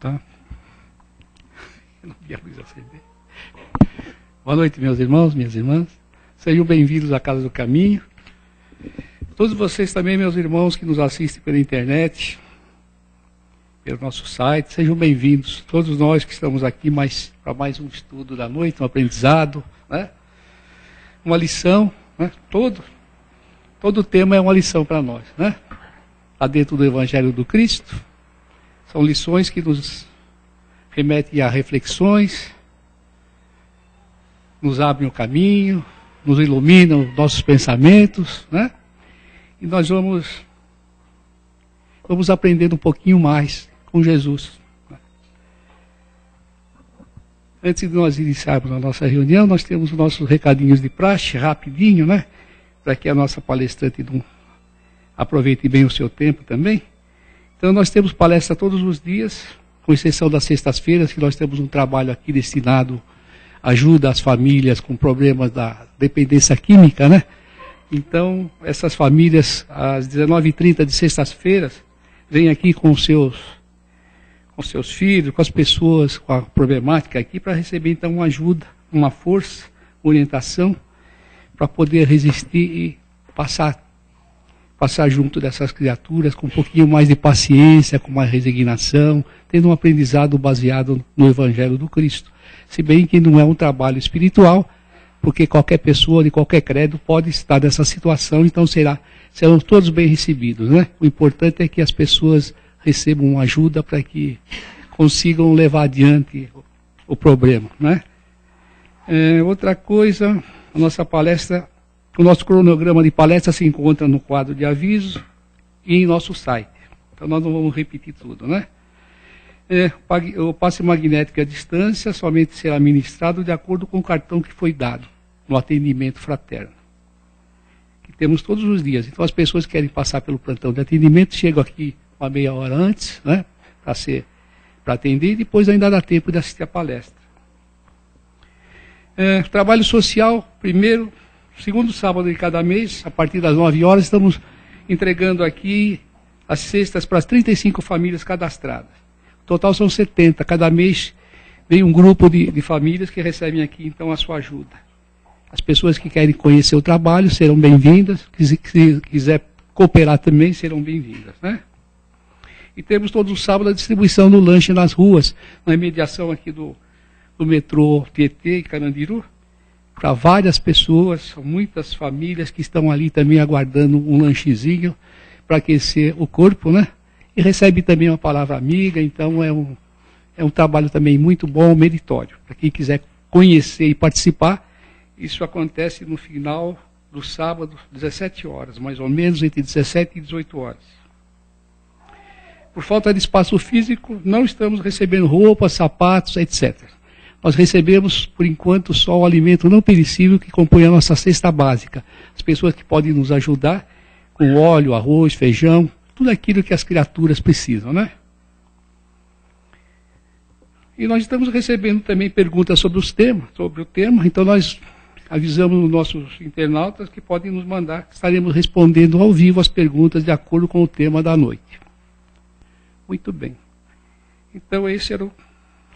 Tá? Eu não vi a luz acender. Boa noite, meus irmãos, minhas irmãs. Sejam bem-vindos à Casa do Caminho. Todos vocês também, meus irmãos, que nos assistem pela internet, pelo nosso site, sejam bem-vindos. Todos nós que estamos aqui para mais um estudo da noite, um aprendizado, né? Uma lição, né? Todo tema é uma lição para nós, né? Lá dentro do Evangelho do Cristo, são lições que nos remetem a reflexões, nos abrem o caminho, nos iluminam nossos pensamentos, né? E nós vamos aprendendo um pouquinho mais com Jesus. Antes de nós iniciarmos a nossa reunião, nós temos os nossos recadinhos de praxe, rapidinho, né? Para que a nossa palestrante não aproveite bem o seu tempo também. Então nós temos palestra todos os dias, com exceção das sextas-feiras, que nós temos um trabalho aqui destinado à ajuda às famílias com problemas da dependência química, né? Então, essas famílias, às 19h30 de sextas-feiras, vêm aqui com seus filhos, com as pessoas com a problemática aqui, para receber então uma ajuda, uma força, orientação, para poder resistir e passar junto dessas criaturas com um pouquinho mais de paciência, com mais resignação, tendo um aprendizado baseado no Evangelho do Cristo. Se bem que não é um trabalho espiritual, porque qualquer pessoa de qualquer credo pode estar nessa situação, então serão todos bem recebidos, né? O importante é que as pessoas recebam ajuda para que consigam levar adiante o problema, né? Outra coisa, a nossa palestra, o nosso cronograma de palestra se encontra no quadro de aviso e em nosso site. Então nós não vamos repetir tudo, né? O passe magnético à distância somente será ministrado de acordo com o cartão que foi dado no atendimento fraterno, que temos todos os dias. Então as pessoas que querem passar pelo plantão de atendimento chegam aqui uma meia hora antes, né, para atender, e depois ainda dá tempo de assistir a palestra. Trabalho social, segundo sábado de cada mês, a partir das 9 horas, estamos entregando aqui as cestas para as 35 famílias cadastradas. O total são 70. Cada mês vem um grupo de famílias que recebem aqui, então, a sua ajuda. As pessoas que querem conhecer o trabalho serão bem-vindas. Se quiser cooperar também, serão bem-vindas, né? E temos todos os sábados a distribuição do lanche nas ruas, na imediação aqui do metrô Tietê e Carandiru, para várias pessoas, são muitas famílias que estão ali também aguardando um lanchezinho para aquecer o corpo, né? E recebe também uma palavra amiga, então é um trabalho também muito bom, meritório. Para quem quiser conhecer e participar, isso acontece no final do sábado, 17 horas, mais ou menos, entre 17 e 18 horas. Por falta de espaço físico, não estamos recebendo roupas, sapatos, etc. Nós recebemos, por enquanto, só o alimento não perecível que compõe a nossa cesta básica. As pessoas que podem nos ajudar com óleo, arroz, feijão, tudo aquilo que as criaturas precisam, né? E nós estamos recebendo também perguntas sobre o tema, então nós avisamos os nossos internautas que podem nos mandar, estaremos respondendo ao vivo as perguntas de acordo com o tema da noite. Muito bem. Então esses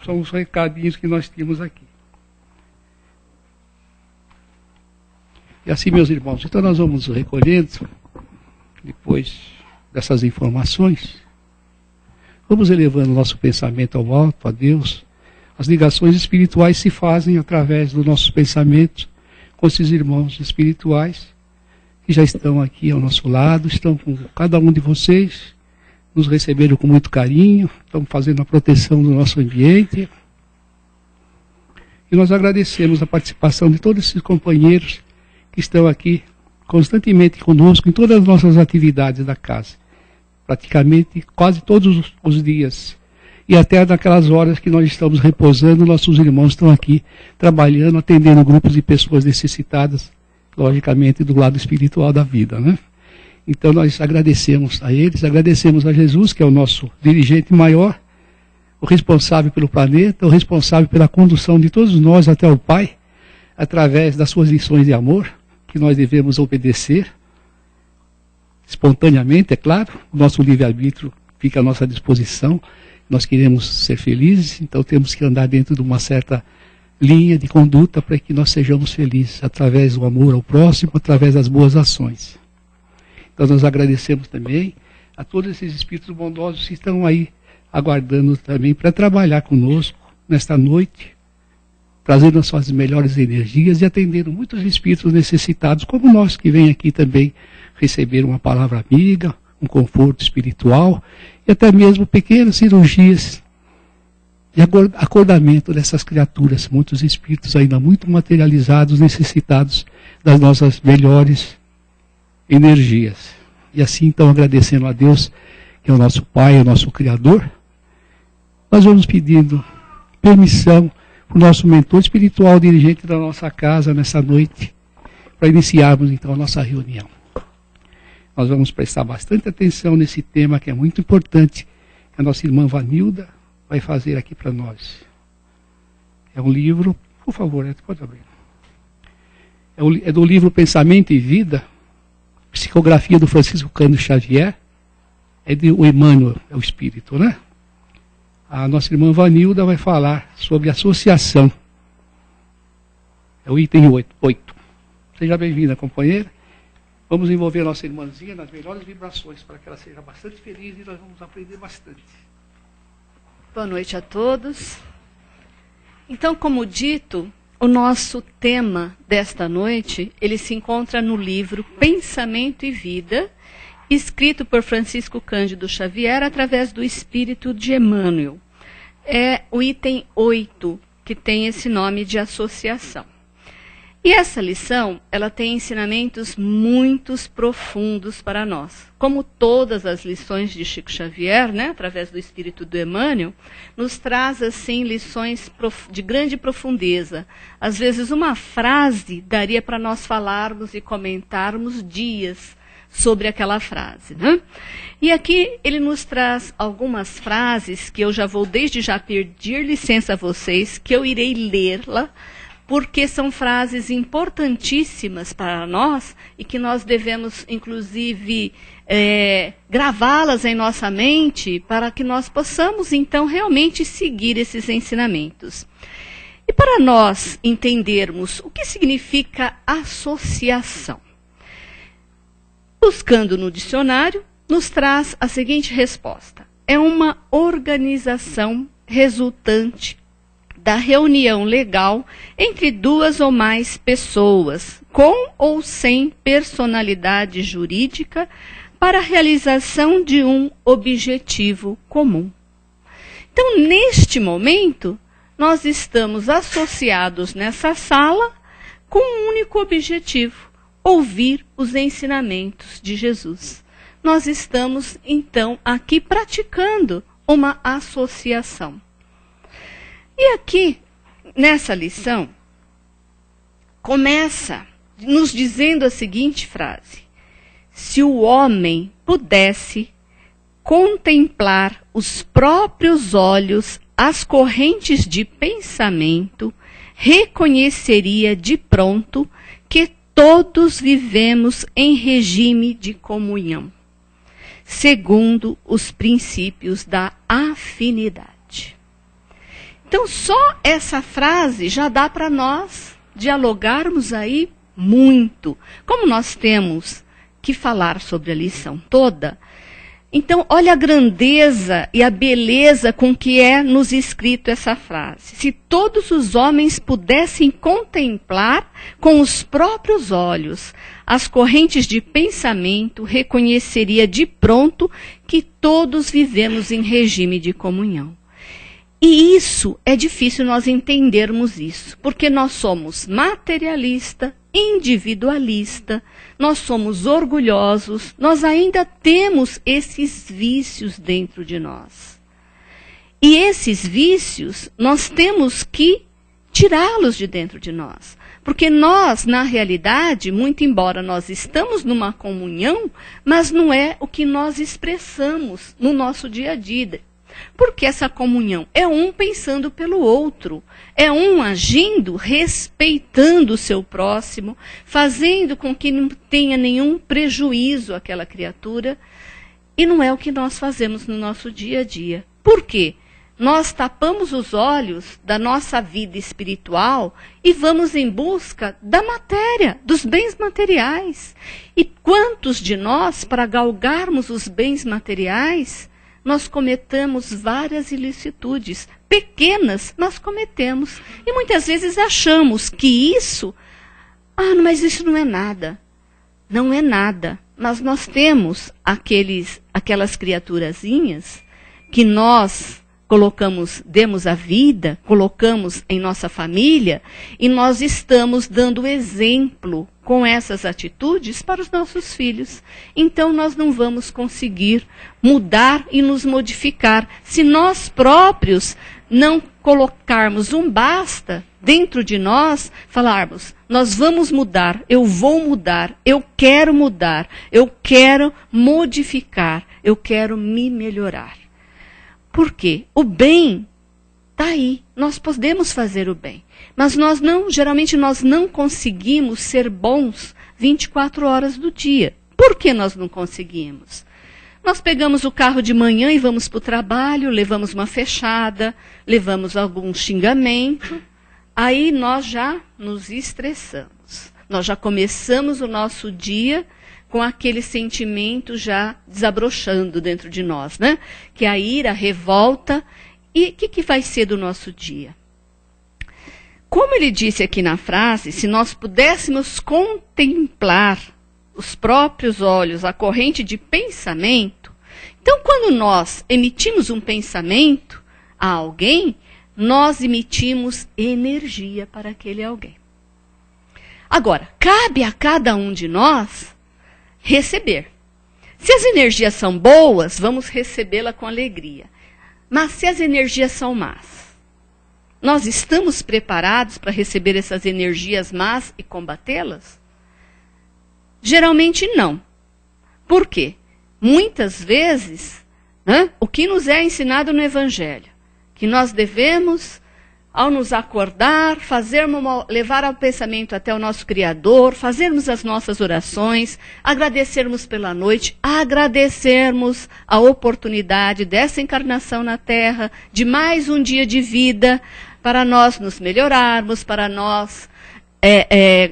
são os recadinhos que nós tínhamos aqui. E assim, meus irmãos, então nós vamos recolhendo, depois dessas informações, vamos elevando o nosso pensamento ao alto, a Deus. As ligações espirituais se fazem através dos nossos pensamentos com esses irmãos espirituais que já estão aqui ao nosso lado, estão com cada um de vocês, nos receberam com muito carinho, estão fazendo a proteção do nosso ambiente. E nós agradecemos a participação de todos esses companheiros que estão aqui constantemente conosco em todas as nossas atividades da casa. Praticamente quase todos os dias. E até naquelas horas que nós estamos repousando, nossos irmãos estão aqui trabalhando, atendendo grupos de pessoas necessitadas, logicamente do lado espiritual da vida, né? Então nós agradecemos a eles, agradecemos a Jesus, que é o nosso dirigente maior, o responsável pelo planeta, o responsável pela condução de todos nós até o Pai, através das suas lições de amor, que nós devemos obedecer, espontaneamente, é claro, o nosso livre-arbítrio fica à nossa disposição, nós queremos ser felizes, então temos que andar dentro de uma certa linha de conduta para que nós sejamos felizes, através do amor ao próximo, através das boas ações. Então nós agradecemos também a todos esses espíritos bondosos que estão aí aguardando também para trabalhar conosco nesta noite, trazendo as suas melhores energias e atendendo muitos espíritos necessitados, como nós que vêm aqui também receber uma palavra amiga, um conforto espiritual e até mesmo pequenas cirurgias de acordamento dessas criaturas, muitos espíritos ainda muito materializados, necessitados das nossas melhores energias. E assim, então, agradecendo a Deus, que é o nosso Pai, é o nosso Criador, nós vamos pedindo permissão para o nosso mentor espiritual, dirigente da nossa casa, nessa noite, para iniciarmos, então, a nossa reunião. Nós vamos prestar bastante atenção nesse tema que é muito importante, que a nossa irmã Vanilda vai fazer aqui para nós. É um livro, por favor, pode abrir. É do livro Pensamento e Vida, psicografia do Francisco Cândido Xavier, é de o Emmanuel, é o Espírito, né? A nossa irmã Vanilda vai falar sobre associação. É o item 8. Seja bem-vinda, companheira. Vamos envolver a nossa irmãzinha nas melhores vibrações para que ela seja bastante feliz e nós vamos aprender bastante. Boa noite a todos. Então, como dito, o nosso tema desta noite, ele se encontra no livro Pensamento e Vida, escrito por Francisco Cândido Xavier através do Espírito de Emmanuel. É o item 8, que tem esse nome de associação. E essa lição, ela tem ensinamentos muito profundos para nós. Como todas as lições de Chico Xavier, né, através do Espírito do Emmanuel, nos traz, assim, lições de grande profundeza. Às vezes, uma frase daria para nós falarmos e comentarmos dias sobre aquela frase, né? E aqui ele nos traz algumas frases que eu já vou desde já pedir licença a vocês, que eu irei lê-la, porque são frases importantíssimas para nós e que nós devemos, inclusive, gravá-las em nossa mente para que nós possamos, então, realmente seguir esses ensinamentos. E para nós entendermos o que significa associação, buscando no dicionário, nos traz a seguinte resposta: é uma organização resultante da reunião legal entre duas ou mais pessoas, com ou sem personalidade jurídica, para a realização de um objetivo comum. Então, neste momento, nós estamos associados nessa sala com um único objetivo: ouvir os ensinamentos de Jesus. Nós estamos, então, aqui praticando uma associação. E aqui, nessa lição, começa nos dizendo a seguinte frase: se o homem pudesse contemplar os próprios olhos as correntes de pensamento, reconheceria de pronto que todos vivemos em regime de comunhão, segundo os princípios da afinidade. Então, só essa frase já dá para nós dialogarmos aí muito. Como nós temos que falar sobre a lição toda, então, olha a grandeza e a beleza com que é nos escrito essa frase. Se todos os homens pudessem contemplar com os próprios olhos as correntes de pensamento, reconheceria de pronto que todos vivemos em regime de comunhão. E isso, é difícil nós entendermos isso, porque nós somos materialista, individualista, nós somos orgulhosos, nós ainda temos esses vícios dentro de nós. E esses vícios, nós temos que tirá-los de dentro de nós. Porque nós, na realidade, muito embora nós estamos numa comunhão, mas não é o que nós expressamos no nosso dia a dia. Porque essa comunhão é um pensando pelo outro, é um agindo, respeitando o seu próximo, fazendo com que não tenha nenhum prejuízo àquela criatura, e não é o que nós fazemos no nosso dia a dia. Por quê? Nós tapamos os olhos da nossa vida espiritual e vamos em busca da matéria, dos bens materiais. E quantos de nós, para galgarmos os bens materiais, nós cometemos várias ilicitudes, pequenas nós cometemos. E muitas vezes achamos que isso, mas isso não é nada. Não é nada. Mas nós temos aquelas criaturazinhas que nós demos a vida, colocamos em nossa família, e nós estamos dando exemplo com essas atitudes para os nossos filhos. Então nós não vamos conseguir mudar e nos modificar se nós próprios não colocarmos um basta dentro de nós, falarmos, nós vamos mudar, eu vou mudar, eu quero modificar, eu quero me melhorar. Porque o bem está aí, nós podemos fazer o bem, mas geralmente nós não conseguimos ser bons 24 horas do dia. Por que nós não conseguimos? Nós pegamos o carro de manhã e vamos para o trabalho, levamos uma fechada, levamos algum xingamento, aí nós já nos estressamos, nós já começamos o nosso dia com aquele sentimento já desabrochando dentro de nós, né? Que é a ira, a revolta. E o que vai ser do nosso dia? Como ele disse aqui na frase, se nós pudéssemos contemplar os próprios olhos, a corrente de pensamento, então quando nós emitimos um pensamento a alguém, nós emitimos energia para aquele alguém. Agora, cabe a cada um de nós receber. Se as energias são boas, vamos recebê-la com alegria. Mas se as energias são más, nós estamos preparados para receber essas energias más e combatê-las? Geralmente não. Por quê? Muitas vezes, o que nos é ensinado no Evangelho, que nós devemos, ao nos acordar, levar ao pensamento até o nosso Criador, fazermos as nossas orações, agradecermos pela noite, agradecermos a oportunidade dessa encarnação na Terra, de mais um dia de vida, para nós nos melhorarmos, para nós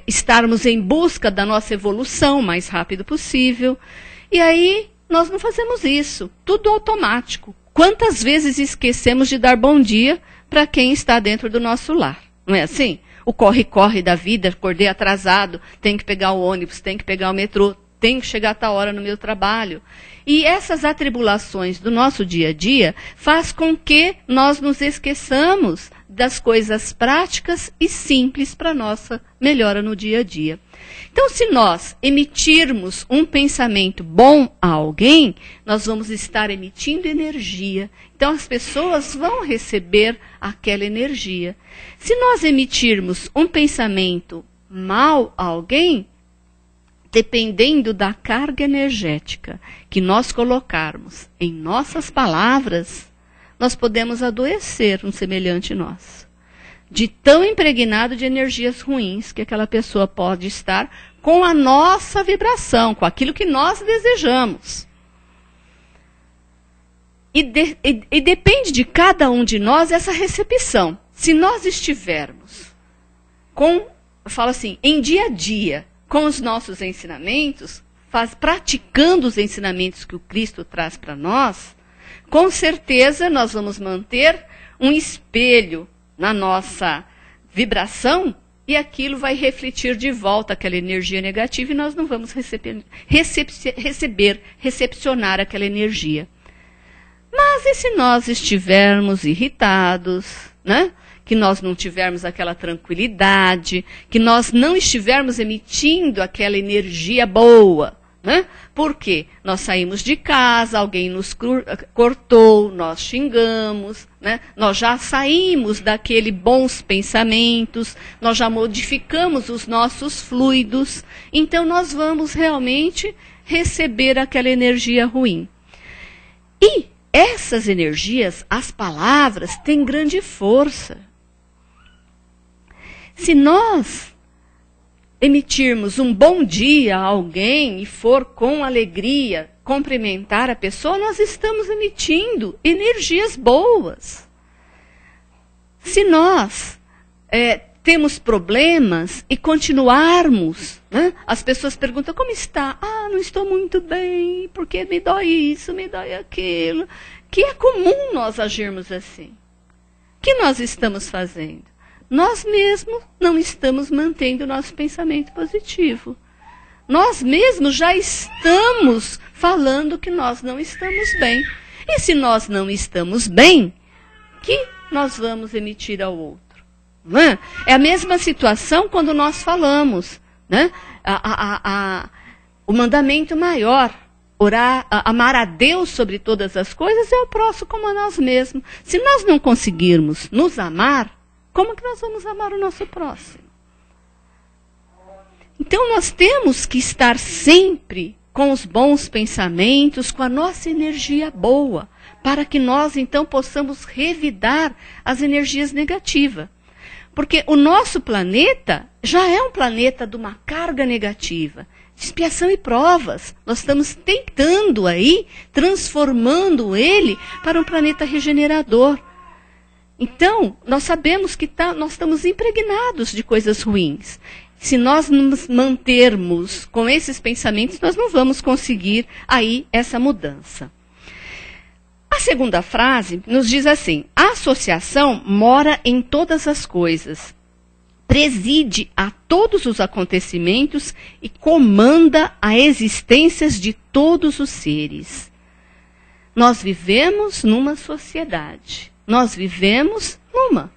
estarmos em busca da nossa evolução o mais rápido possível. E aí nós não fazemos isso, tudo automático. Quantas vezes esquecemos de dar bom dia para quem está dentro do nosso lar? Não é assim? O corre-corre da vida, acordei atrasado, tem que pegar o ônibus, tem que pegar o metrô, tem que chegar a tal hora no meu trabalho. E essas atribulações do nosso dia a dia faz com que nós nos esqueçamos das coisas práticas e simples para a nossa melhora no dia a dia. Então, se nós emitirmos um pensamento bom a alguém, nós vamos estar emitindo energia. Então, as pessoas vão receber aquela energia. Se nós emitirmos um pensamento mal a alguém, dependendo da carga energética que nós colocarmos em nossas palavras, nós podemos adoecer um semelhante nosso, de tão impregnado de energias ruins que aquela pessoa pode estar com a nossa vibração, com aquilo que nós desejamos. E depende de cada um de nós essa recepção. Se nós estivermos em dia a dia, com os nossos ensinamentos, praticando os ensinamentos que o Cristo traz para nós, com certeza nós vamos manter um espelho na nossa vibração e aquilo vai refletir de volta aquela energia negativa e nós não vamos recepcionar aquela energia. Mas e se nós estivermos irritados, que nós não tivermos aquela tranquilidade, que nós não estivermos emitindo aquela energia boa? Por quê? Nós saímos de casa, alguém nos cortou, nós xingamos, nós já saímos daquele bons pensamentos, nós já modificamos os nossos fluidos, então nós vamos realmente receber aquela energia ruim. E essas energias, as palavras, têm grande força. Se nós emitirmos um bom dia a alguém e for com alegria, cumprimentar a pessoa, nós estamos emitindo energias boas. Se nós temos problemas e continuarmos, né? As pessoas perguntam, como está? Ah, não estou muito bem, porque me dói isso, me dói aquilo. Que é comum nós agirmos assim. O que nós estamos fazendo? Nós mesmos não estamos mantendo o nosso pensamento positivo. Nós mesmos já estamos falando que nós não estamos bem. E se nós não estamos bem, que nós vamos emitir ao outro? Não é? É a mesma situação quando nós falamos, né? O mandamento maior, orar, amar a Deus sobre todas as coisas, é o próximo como a nós mesmos. Se nós não conseguirmos nos amar, como que nós vamos amar o nosso próximo? Então nós temos que estar sempre com os bons pensamentos, com a nossa energia boa, para que nós então possamos revidar as energias negativas. Porque o nosso planeta já é um planeta de uma carga negativa, de expiação e provas. Nós estamos tentando aí, transformando ele para um planeta regenerador. Então, nós sabemos que nós estamos impregnados de coisas ruins. Se nós nos mantermos com esses pensamentos, nós não vamos conseguir aí essa mudança. A segunda frase nos diz assim: a associação mora em todas as coisas, preside a todos os acontecimentos e comanda a existência de todos os seres. Nós vivemos numa sociedade. Nós vivemos numa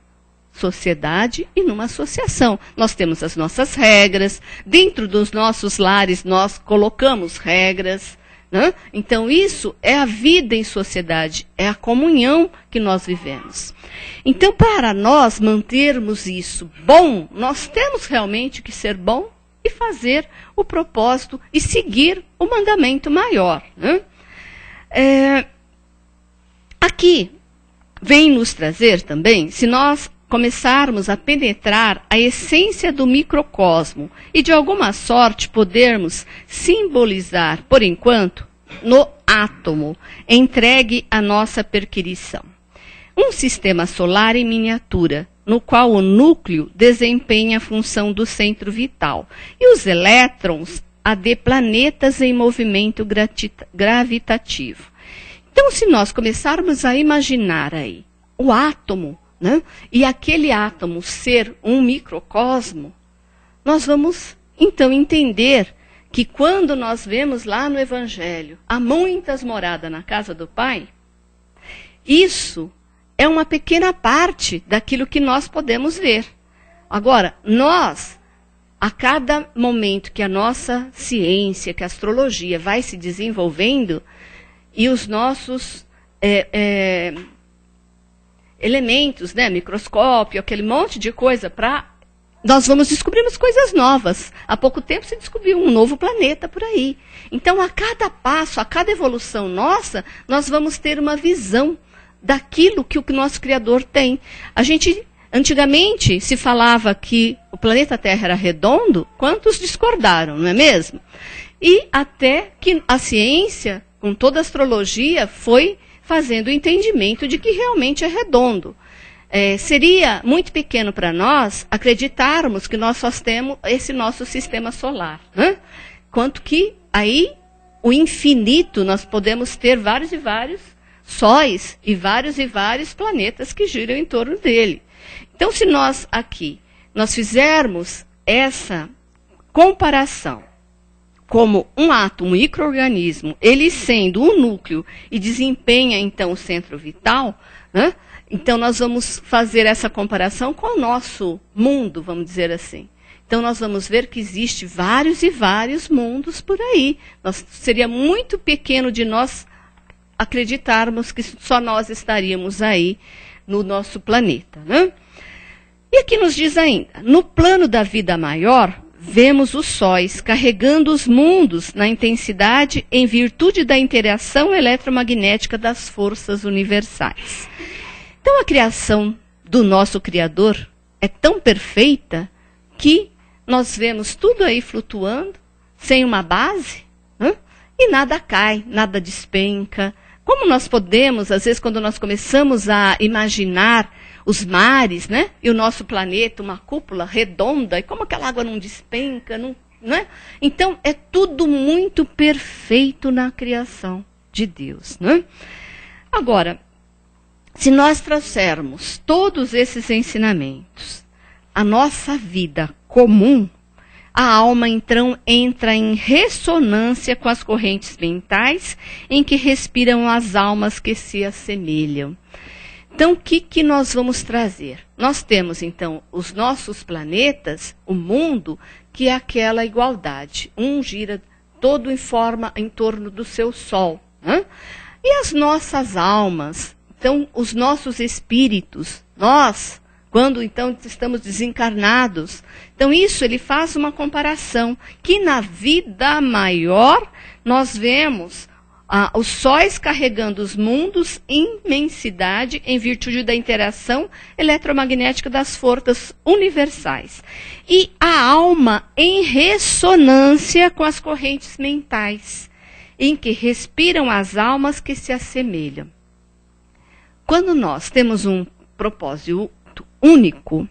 sociedade e numa associação. Nós temos as nossas regras, dentro dos nossos lares nós colocamos regras, né? Então isso é a vida em sociedade, é a comunhão que nós vivemos. Então para nós mantermos isso bom, nós temos realmente que ser bom e fazer o propósito e seguir o mandamento maior, né? Aqui vem nos trazer também, se nós começarmos a penetrar a essência do microcosmo e de alguma sorte podermos simbolizar, por enquanto, no átomo, entregue à nossa perquirição. Um sistema solar em miniatura, no qual o núcleo desempenha a função do centro vital e os elétrons a de planetas em movimento gravitativo. Então, se nós começarmos a imaginar aí o átomo, né, e aquele átomo ser um microcosmo, nós vamos então entender que quando nós vemos lá no Evangelho, há muitas moradas na casa do Pai, isso é uma pequena parte daquilo que nós podemos ver. Agora, nós, a cada momento que a nossa ciência, que a astrologia vai se desenvolvendo, e os nossos elementos, né, microscópio, aquele monte de coisa, nós vamos descobrir coisas novas. Há pouco tempo se descobriu um novo planeta por aí. Então, a cada passo, a cada evolução nossa, nós vamos ter uma visão daquilo que o nosso Criador tem. Antigamente, se falava que o planeta Terra era redondo, quantos discordaram, não é mesmo? E até que a ciência, com toda a astrologia, foi fazendo o entendimento de que realmente é redondo. Seria muito pequeno para nós acreditarmos que nós só temos esse nosso sistema solar, né? Quanto que aí, o infinito, nós podemos ter vários e vários sóis e vários planetas que giram em torno dele. Então, se nós fizermos essa comparação como um átomo, um micro-organismo, ele sendo um núcleo e desempenha, então, o centro vital, né? Então, nós vamos fazer essa comparação com o nosso mundo, vamos dizer assim. Então, nós vamos ver que existe vários e vários mundos por aí. Seria muito pequeno de nós acreditarmos que só nós estaríamos aí no nosso planeta, né? E aqui nos diz ainda, no plano da vida maior, vemos os sóis carregando os mundos na intensidade em virtude da interação eletromagnética das forças universais. Então, a criação do nosso Criador é tão perfeita que nós vemos tudo aí flutuando, sem uma base, né? e nada cai, nada despenca. Como nós podemos, às vezes, quando nós começamos a imaginar os mares, né? E o nosso planeta, uma cúpula redonda, e como aquela água não despenca, não, né? Então, é tudo muito perfeito na criação de Deus, né? Agora, se nós trouxermos todos esses ensinamentos à nossa vida comum, a alma, então, entra em ressonância com as correntes mentais em que respiram as almas que se assemelham. Então, o que nós vamos trazer? Nós temos, então, os nossos planetas, o mundo, que é aquela igualdade. Um gira todo em torno do seu Sol. Né? E as nossas almas, então, os nossos espíritos, nós, quando então estamos desencarnados. Então isso ele faz uma comparação, que na vida maior nós vemos os sóis carregando os mundos em imensidade em virtude da interação eletromagnética das forças universais. E a alma em ressonância com as correntes mentais, em que respiram as almas que se assemelham. Quando nós temos um propósito único,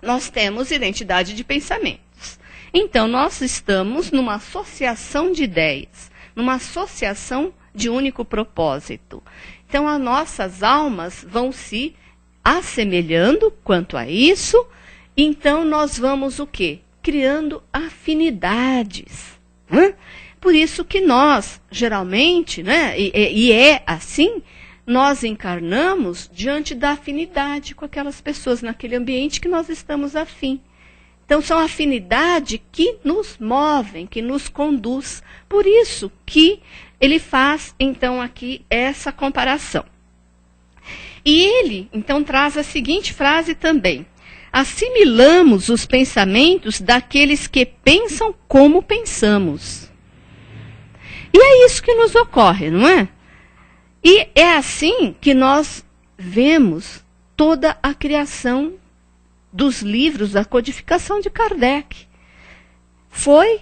nós temos identidade de pensamentos. Então, nós estamos numa associação de ideias, numa associação de único propósito. Então, as nossas almas vão se assemelhando quanto a isso, então nós vamos o quê? Criando afinidades. Por isso que nós, geralmente, né, e é assim, nós encarnamos diante da afinidade com aquelas pessoas, naquele ambiente que nós estamos afim. Então, são afinidades que nos movem, que nos conduz. Por isso que ele faz, então, aqui essa comparação. E ele, então, traz a seguinte frase também. Assimilamos os pensamentos daqueles que pensam como pensamos. E é isso que nos ocorre, não é? E é assim que nós vemos toda a criação dos livros da codificação de Kardec. Foi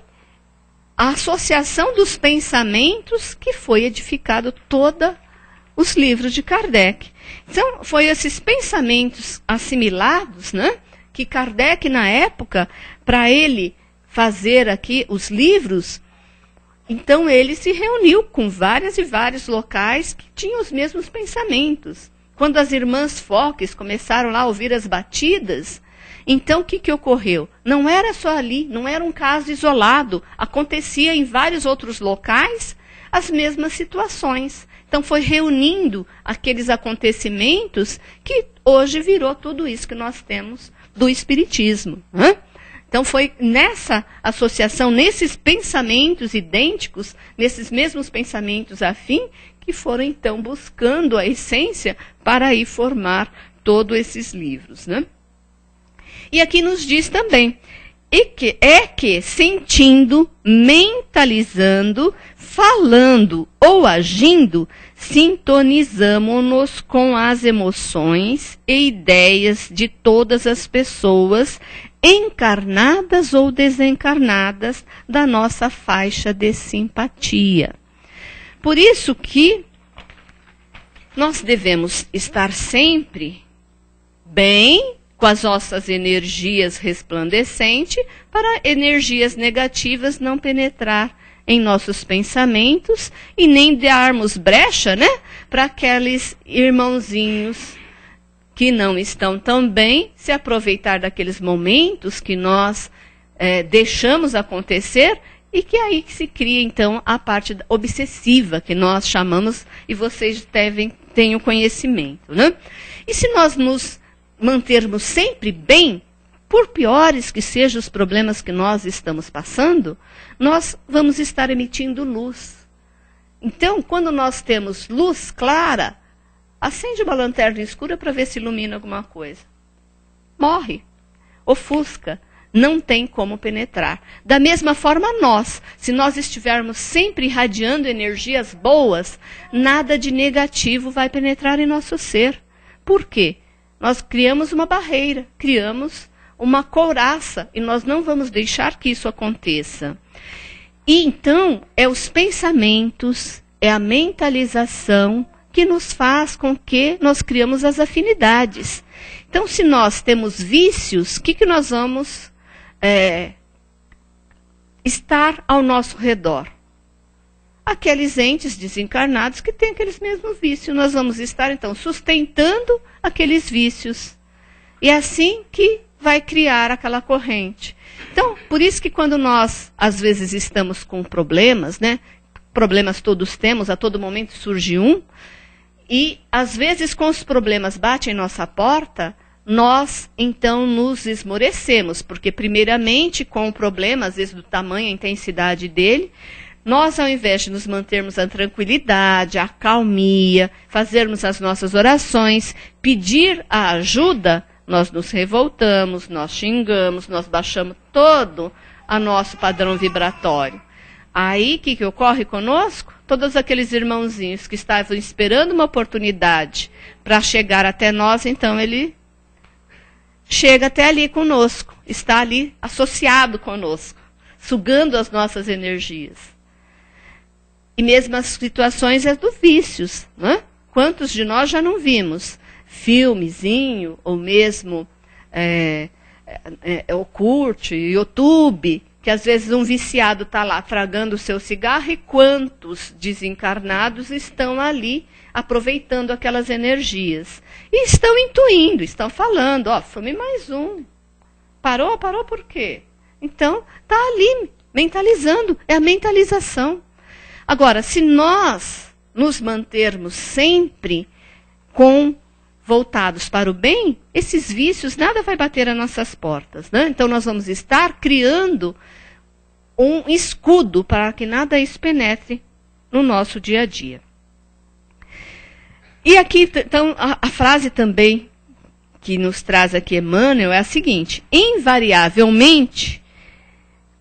a associação dos pensamentos que foi edificado todos os livros de Kardec. Então, foi esses pensamentos assimilados, né, que Kardec, na época, para ele fazer aqui os livros, então ele se reuniu com vários e vários locais que tinham os mesmos pensamentos. Quando as irmãs Foques começaram lá a ouvir as batidas, então o que ocorreu? Não era só ali, não era um caso isolado, acontecia em vários outros locais as mesmas situações. Então foi reunindo aqueles acontecimentos que hoje virou tudo isso que nós temos do Espiritismo. Então foi nessa associação, nesses pensamentos idênticos, nesses mesmos pensamentos afim, que foram então buscando a essência para aí formar todos esses livros. Né? E aqui nos diz também, que sentindo, mentalizando, falando ou agindo, sintonizamo-nos com as emoções e ideias de todas as pessoas encarnadas ou desencarnadas da nossa faixa de simpatia. Por isso que nós devemos estar sempre bem com as nossas energias resplandecentes para energias negativas não penetrar em nossos pensamentos e nem darmos brecha, né, para aqueles irmãozinhos que não estão tão bem, se aproveitar daqueles momentos que nós deixamos acontecer e que aí se cria, então, a parte obsessiva que nós chamamos, e vocês tenham conhecimento. Né? E se nós nos mantermos sempre bem, por piores que sejam os problemas que nós estamos passando, nós vamos estar emitindo luz. Então, quando nós temos luz clara, acende uma lanterna escura para ver se ilumina alguma coisa. Morre. Ofusca. Não tem como penetrar. Da mesma forma nós, se nós estivermos sempre irradiando energias boas, nada de negativo vai penetrar em nosso ser. Por quê? Nós criamos uma barreira, criamos uma couraça e nós não vamos deixar que isso aconteça. E então, é os pensamentos, é a mentalização que nos faz com que nós criamos as afinidades. Então, se nós temos vícios, o que nós vamos estar ao nosso redor? Aqueles entes desencarnados que têm aqueles mesmos vícios. Nós vamos estar, então, sustentando aqueles vícios. E é assim que vai criar aquela corrente. Então, por isso que quando nós, às vezes, estamos com problemas, né? Problemas todos temos, a todo momento surge um. E, às vezes, com os problemas batem em nossa porta, nós, então, nos esmorecemos. Porque, primeiramente, com o problema, às vezes, do tamanho, a intensidade dele, nós, ao invés de nos mantermos a tranquilidade, a calmia, fazermos as nossas orações, pedir a ajuda, nós nos revoltamos, nós xingamos, nós baixamos todo o nosso padrão vibratório. Aí, o que ocorre conosco? Todos aqueles irmãozinhos que estavam esperando uma oportunidade para chegar até nós, então ele chega até ali conosco, está ali associado conosco, sugando as nossas energias. E mesmo as situações dos vícios, né? Quantos de nós já não vimos filmezinho, ou mesmo o curte, YouTube, que às vezes um viciado está lá tragando o seu cigarro e quantos desencarnados estão ali aproveitando aquelas energias. E estão intuindo, estão falando, fume mais um. Parou por quê? Então, está ali mentalizando, é a mentalização. Agora, se nós nos mantermos sempre voltados para o bem, esses vícios, nada vai bater às nossas portas, né? Então, nós vamos estar criando um escudo para que nada isso penetre no nosso dia a dia. E aqui, então, a frase também que nos traz aqui Emmanuel é a seguinte: invariavelmente,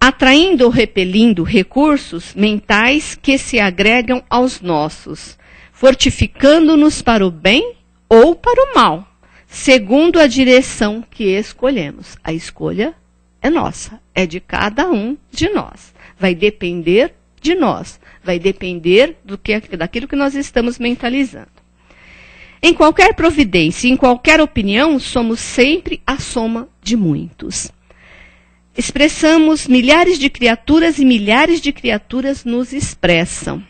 atraindo ou repelindo recursos mentais que se agregam aos nossos, fortificando-nos para o bem ou para o mal, segundo a direção que escolhemos. A escolha é nossa, é de cada um de nós. Vai depender de nós, vai depender daquilo que nós estamos mentalizando. Em qualquer providência, em qualquer opinião, somos sempre a soma de muitos. Expressamos milhares de criaturas e milhares de criaturas nos expressam.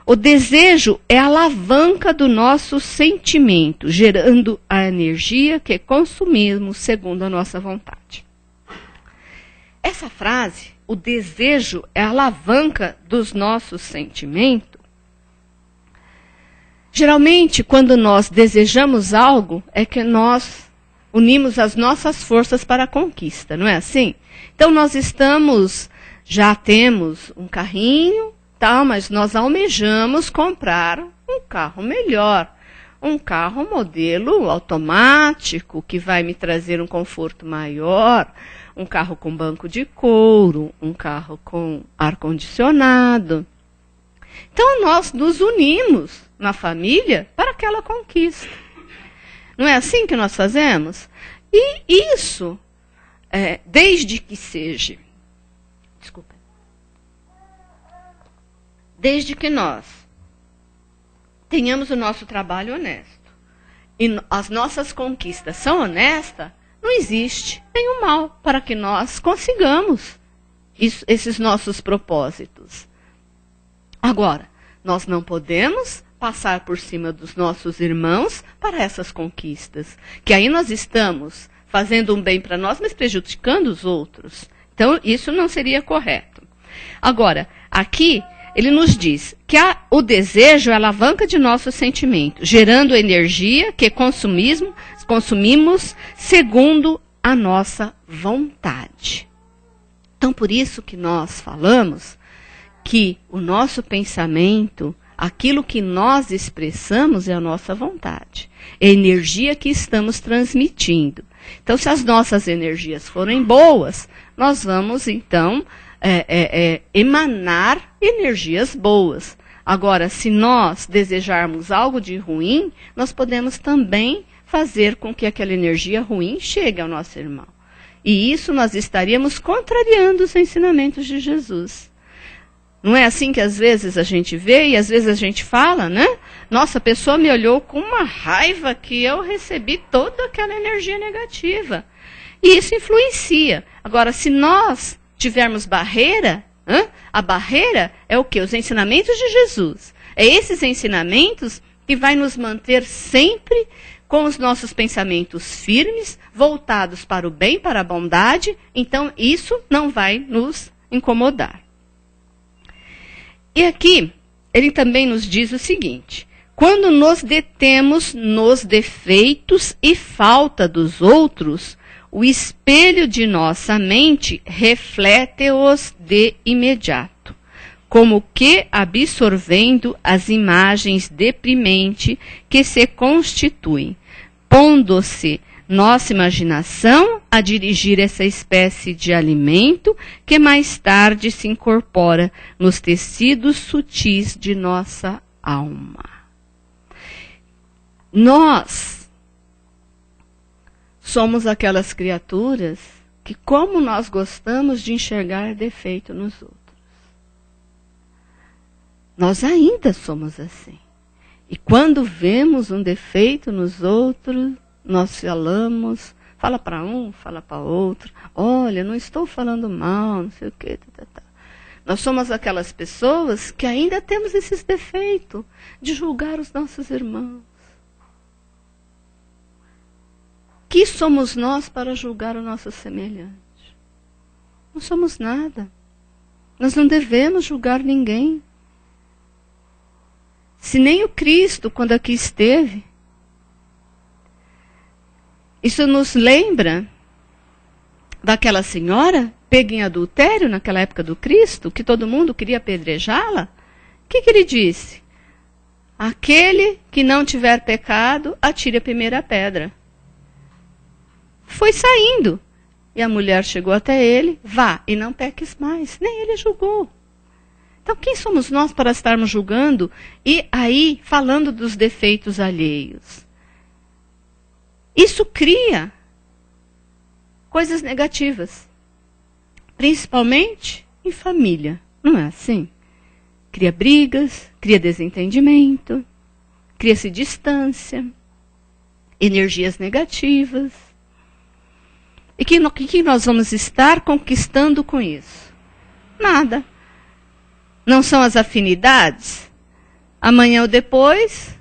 O desejo é a alavanca do nosso sentimento, gerando a energia que consumimos segundo a nossa vontade. Essa frase, o desejo é a alavanca dos nossos sentimentos. Geralmente, quando nós desejamos algo, é que nós unimos as nossas forças para a conquista, não é assim? Então, nós já temos um carrinho, mas nós almejamos comprar um carro melhor. Um carro modelo automático, que vai me trazer um conforto maior, um carro com banco de couro, um carro com ar-condicionado. Então, nós nos unimos na família para aquela conquista. Não é assim que nós fazemos? E isso, desde que nós tenhamos o nosso trabalho honesto e as nossas conquistas são honestas, não existe nenhum mal para que nós consigamos esses nossos propósitos. Agora, nós não podemos passar por cima dos nossos irmãos para essas conquistas, que aí nós estamos fazendo um bem para nós, mas prejudicando os outros. Então, isso não seria correto. Agora, aqui, ele nos diz que o desejo é a alavanca de nosso sentimento, gerando energia que consumimos segundo a nossa vontade. Então, por isso que nós falamos que o nosso pensamento, aquilo que nós expressamos é a nossa vontade. É a energia que estamos transmitindo. Então, se as nossas energias forem boas, nós vamos, então, emanar energias boas. Agora, se nós desejarmos algo de ruim, nós podemos também fazer com que aquela energia ruim chegue ao nosso irmão. E isso nós estaríamos contrariando os ensinamentos de Jesus. Não é assim que às vezes a gente vê e às vezes a gente fala, né? Nossa, a pessoa me olhou com uma raiva que eu recebi toda aquela energia negativa. E isso influencia. Agora, se nós tivermos barreira, a barreira é o quê? Os ensinamentos de Jesus. É esses ensinamentos que vai nos manter sempre com os nossos pensamentos firmes, voltados para o bem, para a bondade. Então, isso não vai nos incomodar. E aqui, ele também nos diz o seguinte: quando nos detemos nos defeitos e falta dos outros, o espelho de nossa mente reflete-os de imediato, como que absorvendo as imagens deprimentes que se constituem, pondo-se nossa imaginação a dirigir essa espécie de alimento que mais tarde se incorpora nos tecidos sutis de nossa alma. Nós somos aquelas criaturas que, como nós gostamos de enxergar defeito nos outros, nós ainda somos assim. E quando vemos um defeito nos outros, nós falamos, fala para um, fala para outro, olha, não estou falando mal, não sei o quê. Nós somos aquelas pessoas que ainda temos esses defeitos de julgar os nossos irmãos. Que somos nós para julgar o nosso semelhante? Não somos nada. Nós não devemos julgar ninguém. Se nem o Cristo, quando aqui esteve. Isso nos lembra daquela senhora pega em adultério naquela época do Cristo, que todo mundo queria apedrejá-la. O que ele disse? Aquele que não tiver pecado, atire a primeira pedra. Foi saindo. E a mulher chegou até ele, vá e não peques mais. Nem ele julgou. Então, quem somos nós para estarmos julgando e aí falando dos defeitos alheios? Isso cria coisas negativas, principalmente em família, não é assim? Cria brigas, cria desentendimento, cria-se distância, energias negativas. E que nós vamos estar conquistando com isso? Nada. Não são as afinidades? Amanhã ou depois,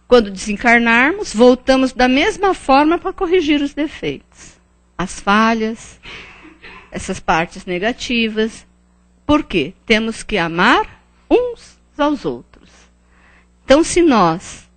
quando desencarnarmos, voltamos da mesma forma para corrigir os defeitos. As falhas, essas partes negativas. Por quê? Temos que amar uns aos outros. Então, se nós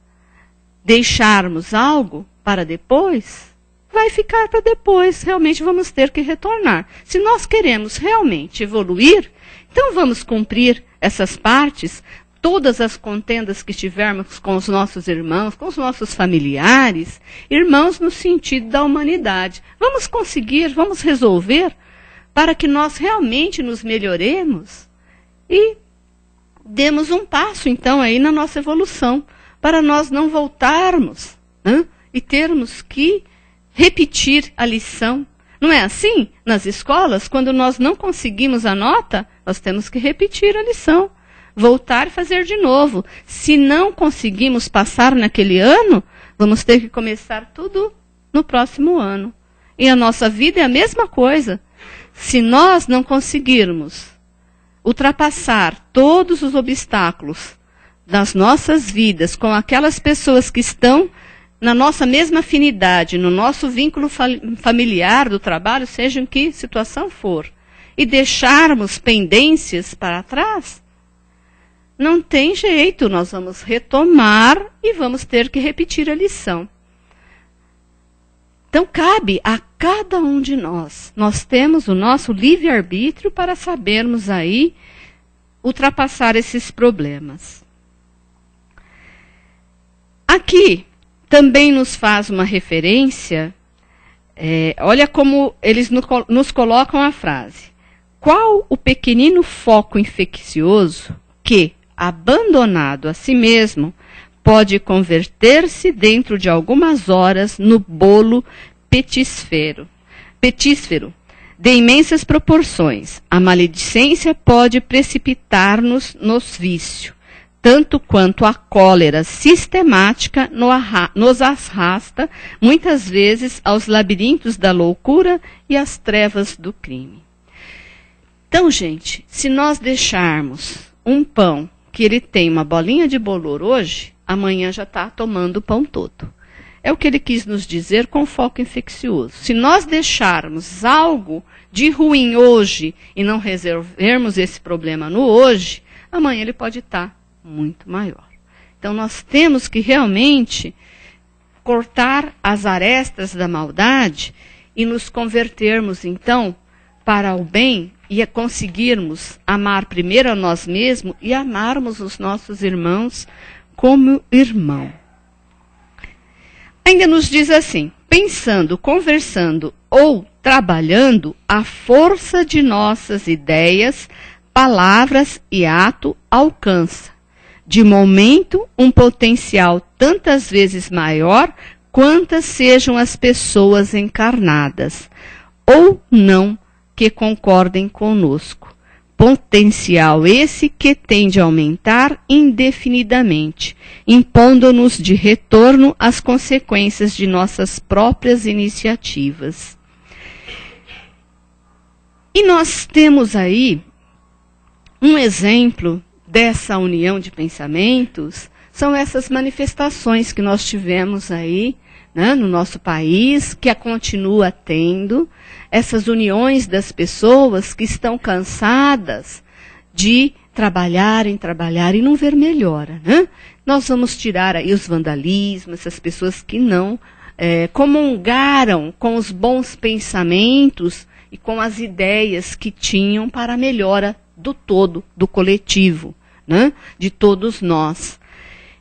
deixarmos algo para depois, vai ficar para depois. Realmente vamos ter que retornar. Se nós queremos realmente evoluir, então vamos cumprir essas partes. Todas as contendas que tivermos com os nossos irmãos, com os nossos familiares, irmãos no sentido da humanidade. Vamos conseguir, vamos resolver para que nós realmente nos melhoremos e demos um passo, então, aí na nossa evolução, para nós não voltarmos e termos que repetir a lição. Não é assim? Nas escolas, quando nós não conseguimos a nota, nós temos que repetir a lição. Voltar e fazer de novo. Se não conseguimos passar naquele ano, vamos ter que começar tudo no próximo ano. E a nossa vida é a mesma coisa. Se nós não conseguirmos ultrapassar todos os obstáculos das nossas vidas com aquelas pessoas que estão na nossa mesma afinidade, no nosso vínculo familiar do trabalho, seja em que situação for, e deixarmos pendências para trás, não tem jeito, nós vamos retomar e vamos ter que repetir a lição. Então, cabe a cada um de nós. Nós temos o nosso livre-arbítrio para sabermos aí ultrapassar esses problemas. Aqui também nos faz uma referência, olha como eles nos colocam a frase. Qual o pequenino foco infeccioso que, abandonado a si mesmo, pode converter-se dentro de algumas horas no bolo petífero, de imensas proporções. A maledicência pode precipitar-nos nos vícios, tanto quanto a cólera sistemática nos arrasta, muitas vezes, aos labirintos da loucura e às trevas do crime. Então, gente, se nós deixarmos um pão que ele tem uma bolinha de bolor hoje, amanhã já está tomando o pão todo. É o que ele quis nos dizer com foco infeccioso. Se nós deixarmos algo de ruim hoje e não resolvermos esse problema no hoje, amanhã ele pode estar muito maior. Então nós temos que realmente cortar as arestas da maldade e nos convertermos então para o bem e conseguirmos amar primeiro a nós mesmos e amarmos os nossos irmãos como irmão. Ainda nos diz assim: pensando, conversando ou trabalhando, a força de nossas ideias, palavras e ato alcança, de momento, um potencial tantas vezes maior quantas sejam as pessoas encarnadas, ou não que concordem conosco. Potencial esse que tende a aumentar indefinidamente, impondo-nos de retorno as consequências de nossas próprias iniciativas. E nós temos aí um exemplo dessa união de pensamentos, são essas manifestações que nós tivemos aí, né, no nosso país, que a continua tendo, essas uniões das pessoas que estão cansadas de trabalhar e não ver melhora. Né? Nós vamos tirar aí os vandalismos, essas pessoas que não comungaram com os bons pensamentos e com as ideias que tinham para a melhora do todo, do coletivo, né? De todos nós.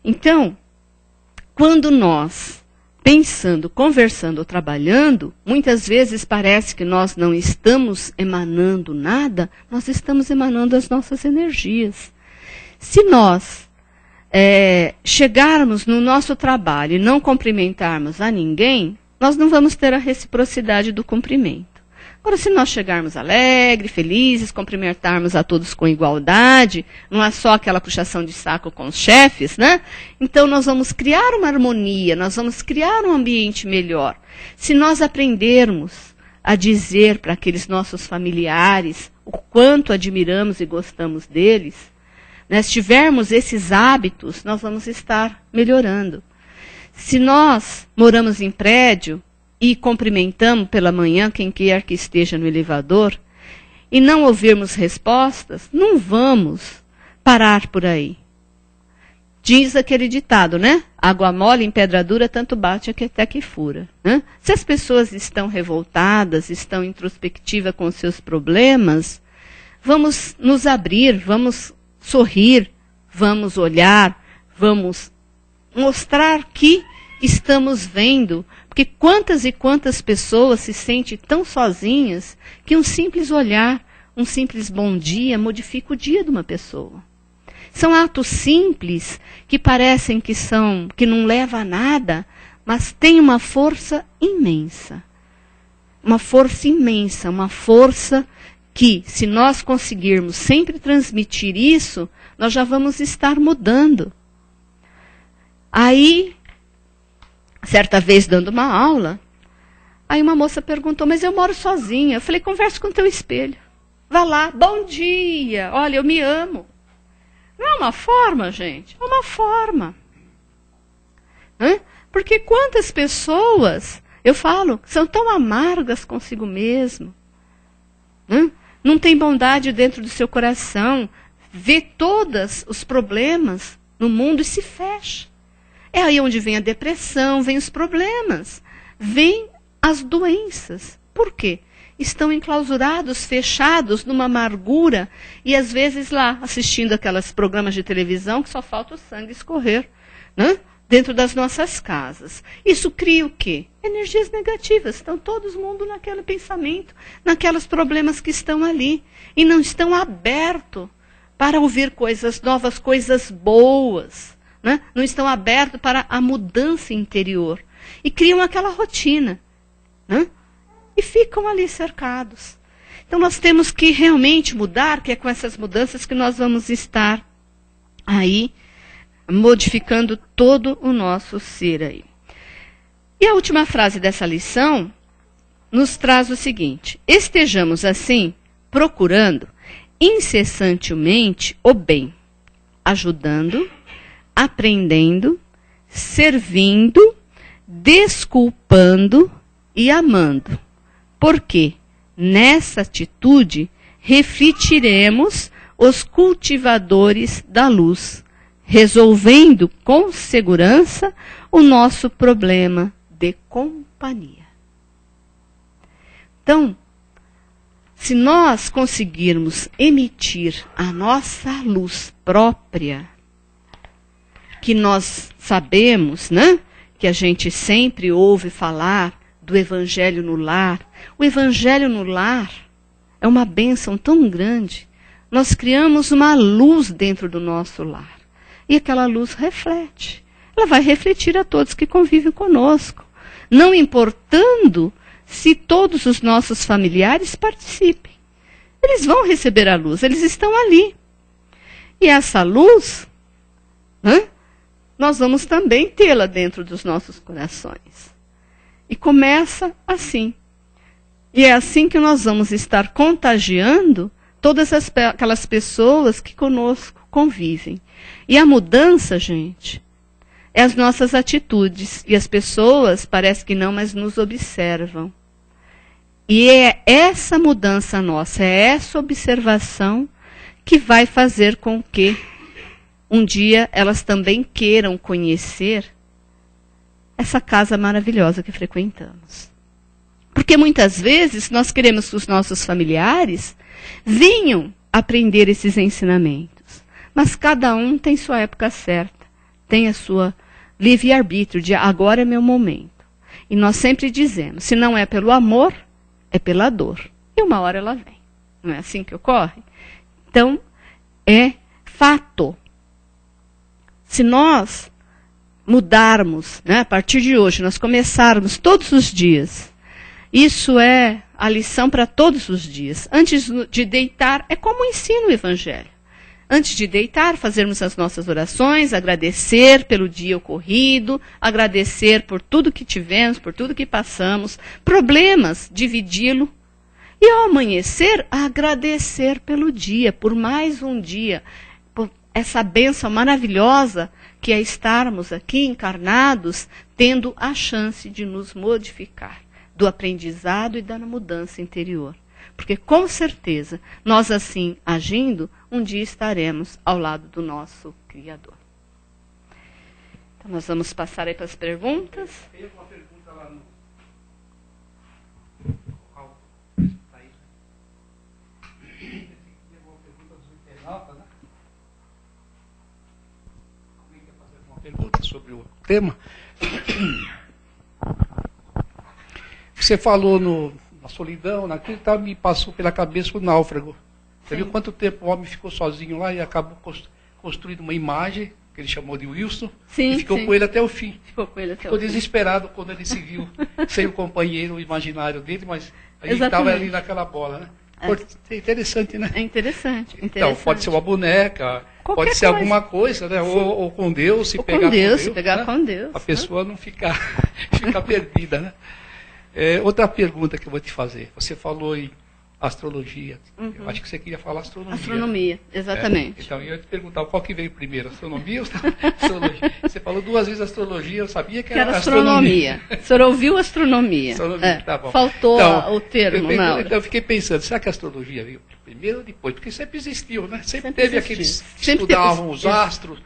Então, quando nós pensando, conversando ou trabalhando, muitas vezes parece que nós não estamos emanando nada, nós estamos emanando as nossas energias. Se nós chegarmos no nosso trabalho e não cumprimentarmos a ninguém, nós não vamos ter a reciprocidade do cumprimento. Agora, se nós chegarmos alegres, felizes, cumprimentarmos a todos com igualdade, não é só aquela puxação de saco com os chefes, né? Então nós vamos criar uma harmonia, nós vamos criar um ambiente melhor. Se nós aprendermos a dizer para aqueles nossos familiares o quanto admiramos e gostamos deles, né? Se tivermos esses hábitos, nós vamos estar melhorando. Se nós moramos em prédio, e cumprimentamos pela manhã quem quer que esteja no elevador, e não ouvirmos respostas, não vamos parar por aí. Diz aquele ditado, né? Água mole em pedra dura, tanto bate até que fura. Né? Se as pessoas estão revoltadas, estão introspectivas com os seus problemas, vamos nos abrir, vamos sorrir, vamos olhar, vamos mostrar que estamos vendo, porque quantas e quantas pessoas se sentem tão sozinhas que um simples olhar, um simples bom dia modifica o dia de uma pessoa. São atos simples que parecem que não levam a nada, mas têm uma força imensa. Uma força imensa, uma força que, se nós conseguirmos sempre transmitir isso, nós já vamos estar mudando. Aí, certa vez dando uma aula, aí uma moça perguntou, mas eu moro sozinha. Eu falei, conversa com o teu espelho. Vá lá, bom dia, olha, eu me amo. Não é uma forma, gente? É uma forma. Porque quantas pessoas, eu falo, são tão amargas consigo mesmo. Não tem bondade dentro do seu coração, vê todos os problemas no mundo e se fecha. É aí onde vem a depressão, vem os problemas, vem as doenças. Por quê? Estão enclausurados, fechados numa amargura e às vezes lá assistindo aqueles programas de televisão que só falta o sangue escorrer, né? Dentro das nossas casas. Isso cria o quê? Energias negativas. Estão todo mundo naquele pensamento, naqueles problemas que estão ali e não estão abertos para ouvir coisas novas, coisas boas. Né? Não estão abertos para a mudança interior. E criam aquela rotina. Né? E ficam ali cercados. Então nós temos que realmente mudar, que é com essas mudanças que nós vamos estar aí modificando todo o nosso ser aí. E a última frase dessa lição nos traz o seguinte: estejamos assim procurando incessantemente o bem, ajudando, aprendendo, servindo, desculpando e amando. Porque nessa atitude refletiremos os cultivadores da luz, resolvendo com segurança o nosso problema de companhia. Então, se nós conseguirmos emitir a nossa luz própria, que nós sabemos, né, que a gente sempre ouve falar do Evangelho no lar. O Evangelho no lar é uma bênção tão grande. Nós criamos uma luz dentro do nosso lar. E aquela luz reflete. Ela vai refletir a todos que convivem conosco. Não importando se todos os nossos familiares participem. Eles vão receber a luz, eles estão ali. E essa luz, né, nós vamos também tê-la dentro dos nossos corações. E começa assim. E é assim que nós vamos estar contagiando todas aquelas pessoas que conosco convivem. E a mudança, gente, é as nossas atitudes. E as pessoas, parece que não, mas nos observam. E é essa mudança nossa, é essa observação que vai fazer com que um dia elas também queiram conhecer essa casa maravilhosa que frequentamos. Porque muitas vezes nós queremos que os nossos familiares venham aprender esses ensinamentos. Mas cada um tem sua época certa, tem a sua livre-arbítrio de agora é meu momento. E nós sempre dizemos, se não é pelo amor, é pela dor. E uma hora ela vem. Não é assim que ocorre? Então, é fato. Se nós mudarmos, né, a partir de hoje, nós começarmos todos os dias, isso é a lição para todos os dias. Antes de deitar, é como ensina o Evangelho. Antes de deitar, fazermos as nossas orações, agradecer pelo dia ocorrido, agradecer por tudo que tivemos, por tudo que passamos, problemas, dividi-lo. E ao amanhecer, agradecer pelo dia, por mais um dia, por essa bênção maravilhosa que é estarmos aqui encarnados, tendo a chance de nos modificar, do aprendizado e da mudança interior. Porque, com certeza, nós assim agindo, um dia estaremos ao lado do nosso Criador. Então, nós vamos passar aí para as perguntas. Tem uma pergunta lá no... Tem uma pergunta dos internautas, né? Alguém quer fazer alguma pergunta sobre o tema? Você falou na solidão, naquilo que me passou pela cabeça o náufrago. Você viu quanto tempo o homem ficou sozinho lá e acabou construindo uma imagem, que ele chamou de Wilson, sim, e ficou com ele até o fim. Ficou desesperado quando ele se viu sem o companheiro imaginário dele, mas ele estava ali naquela bola, né? É interessante, né? É interessante. Então, pode ser uma boneca, pode ser alguma coisa, né? Ou com Deus, se pegar com Deus, a pessoa não ficar perdida, né? Outra pergunta que eu vou te fazer. Você falou em astrologia. Uhum. Eu acho que você queria falar astronomia. Astronomia, exatamente. Então, eu ia te perguntar qual que veio primeiro, astronomia ou astrologia? Você falou 2 vezes astrologia, eu sabia que era astronomia. O senhor ouviu astronomia? Tá bom. Faltou o termo, não. Então, eu fiquei pensando, será que a astrologia veio primeiro ou depois? Porque sempre existiu, né? Sempre teve aqueles que estudavam os astros,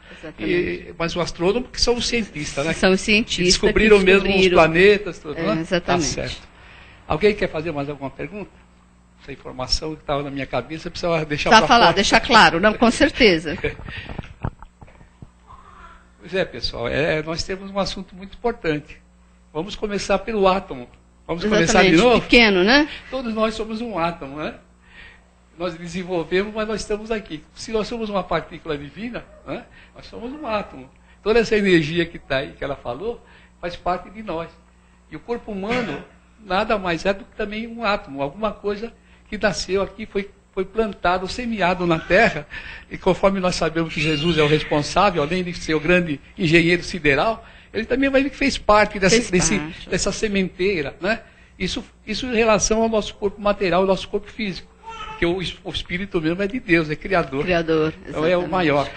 mas o astrônomo que são os cientistas, né? São os cientistas. Descobriram mesmo os planetas, tudo, né? Exatamente. Tá certo. Alguém quer fazer mais alguma pergunta? Essa informação que estava na minha cabeça, precisava deixar para fora. Deixar claro, não, com certeza. Pois é, pessoal, nós temos um assunto muito importante. Vamos começar pelo átomo. Vamos começar de novo? Pequeno, né? Todos nós somos um átomo, né? Nós desenvolvemos, mas nós estamos aqui. Se nós somos uma partícula divina, né, nós somos um átomo. Toda essa energia que está aí, que ela falou, faz parte de nós. E o corpo humano nada mais é do que também um átomo, alguma coisa que nasceu aqui, foi plantado, semeado na terra, e conforme nós sabemos que Jesus é o responsável, além de ser o grande engenheiro sideral, ele também fez parte dessa sementeira, né? Isso em relação ao nosso corpo material, ao nosso corpo físico. Porque o Espírito mesmo é de Deus, é Criador. Então é o maior.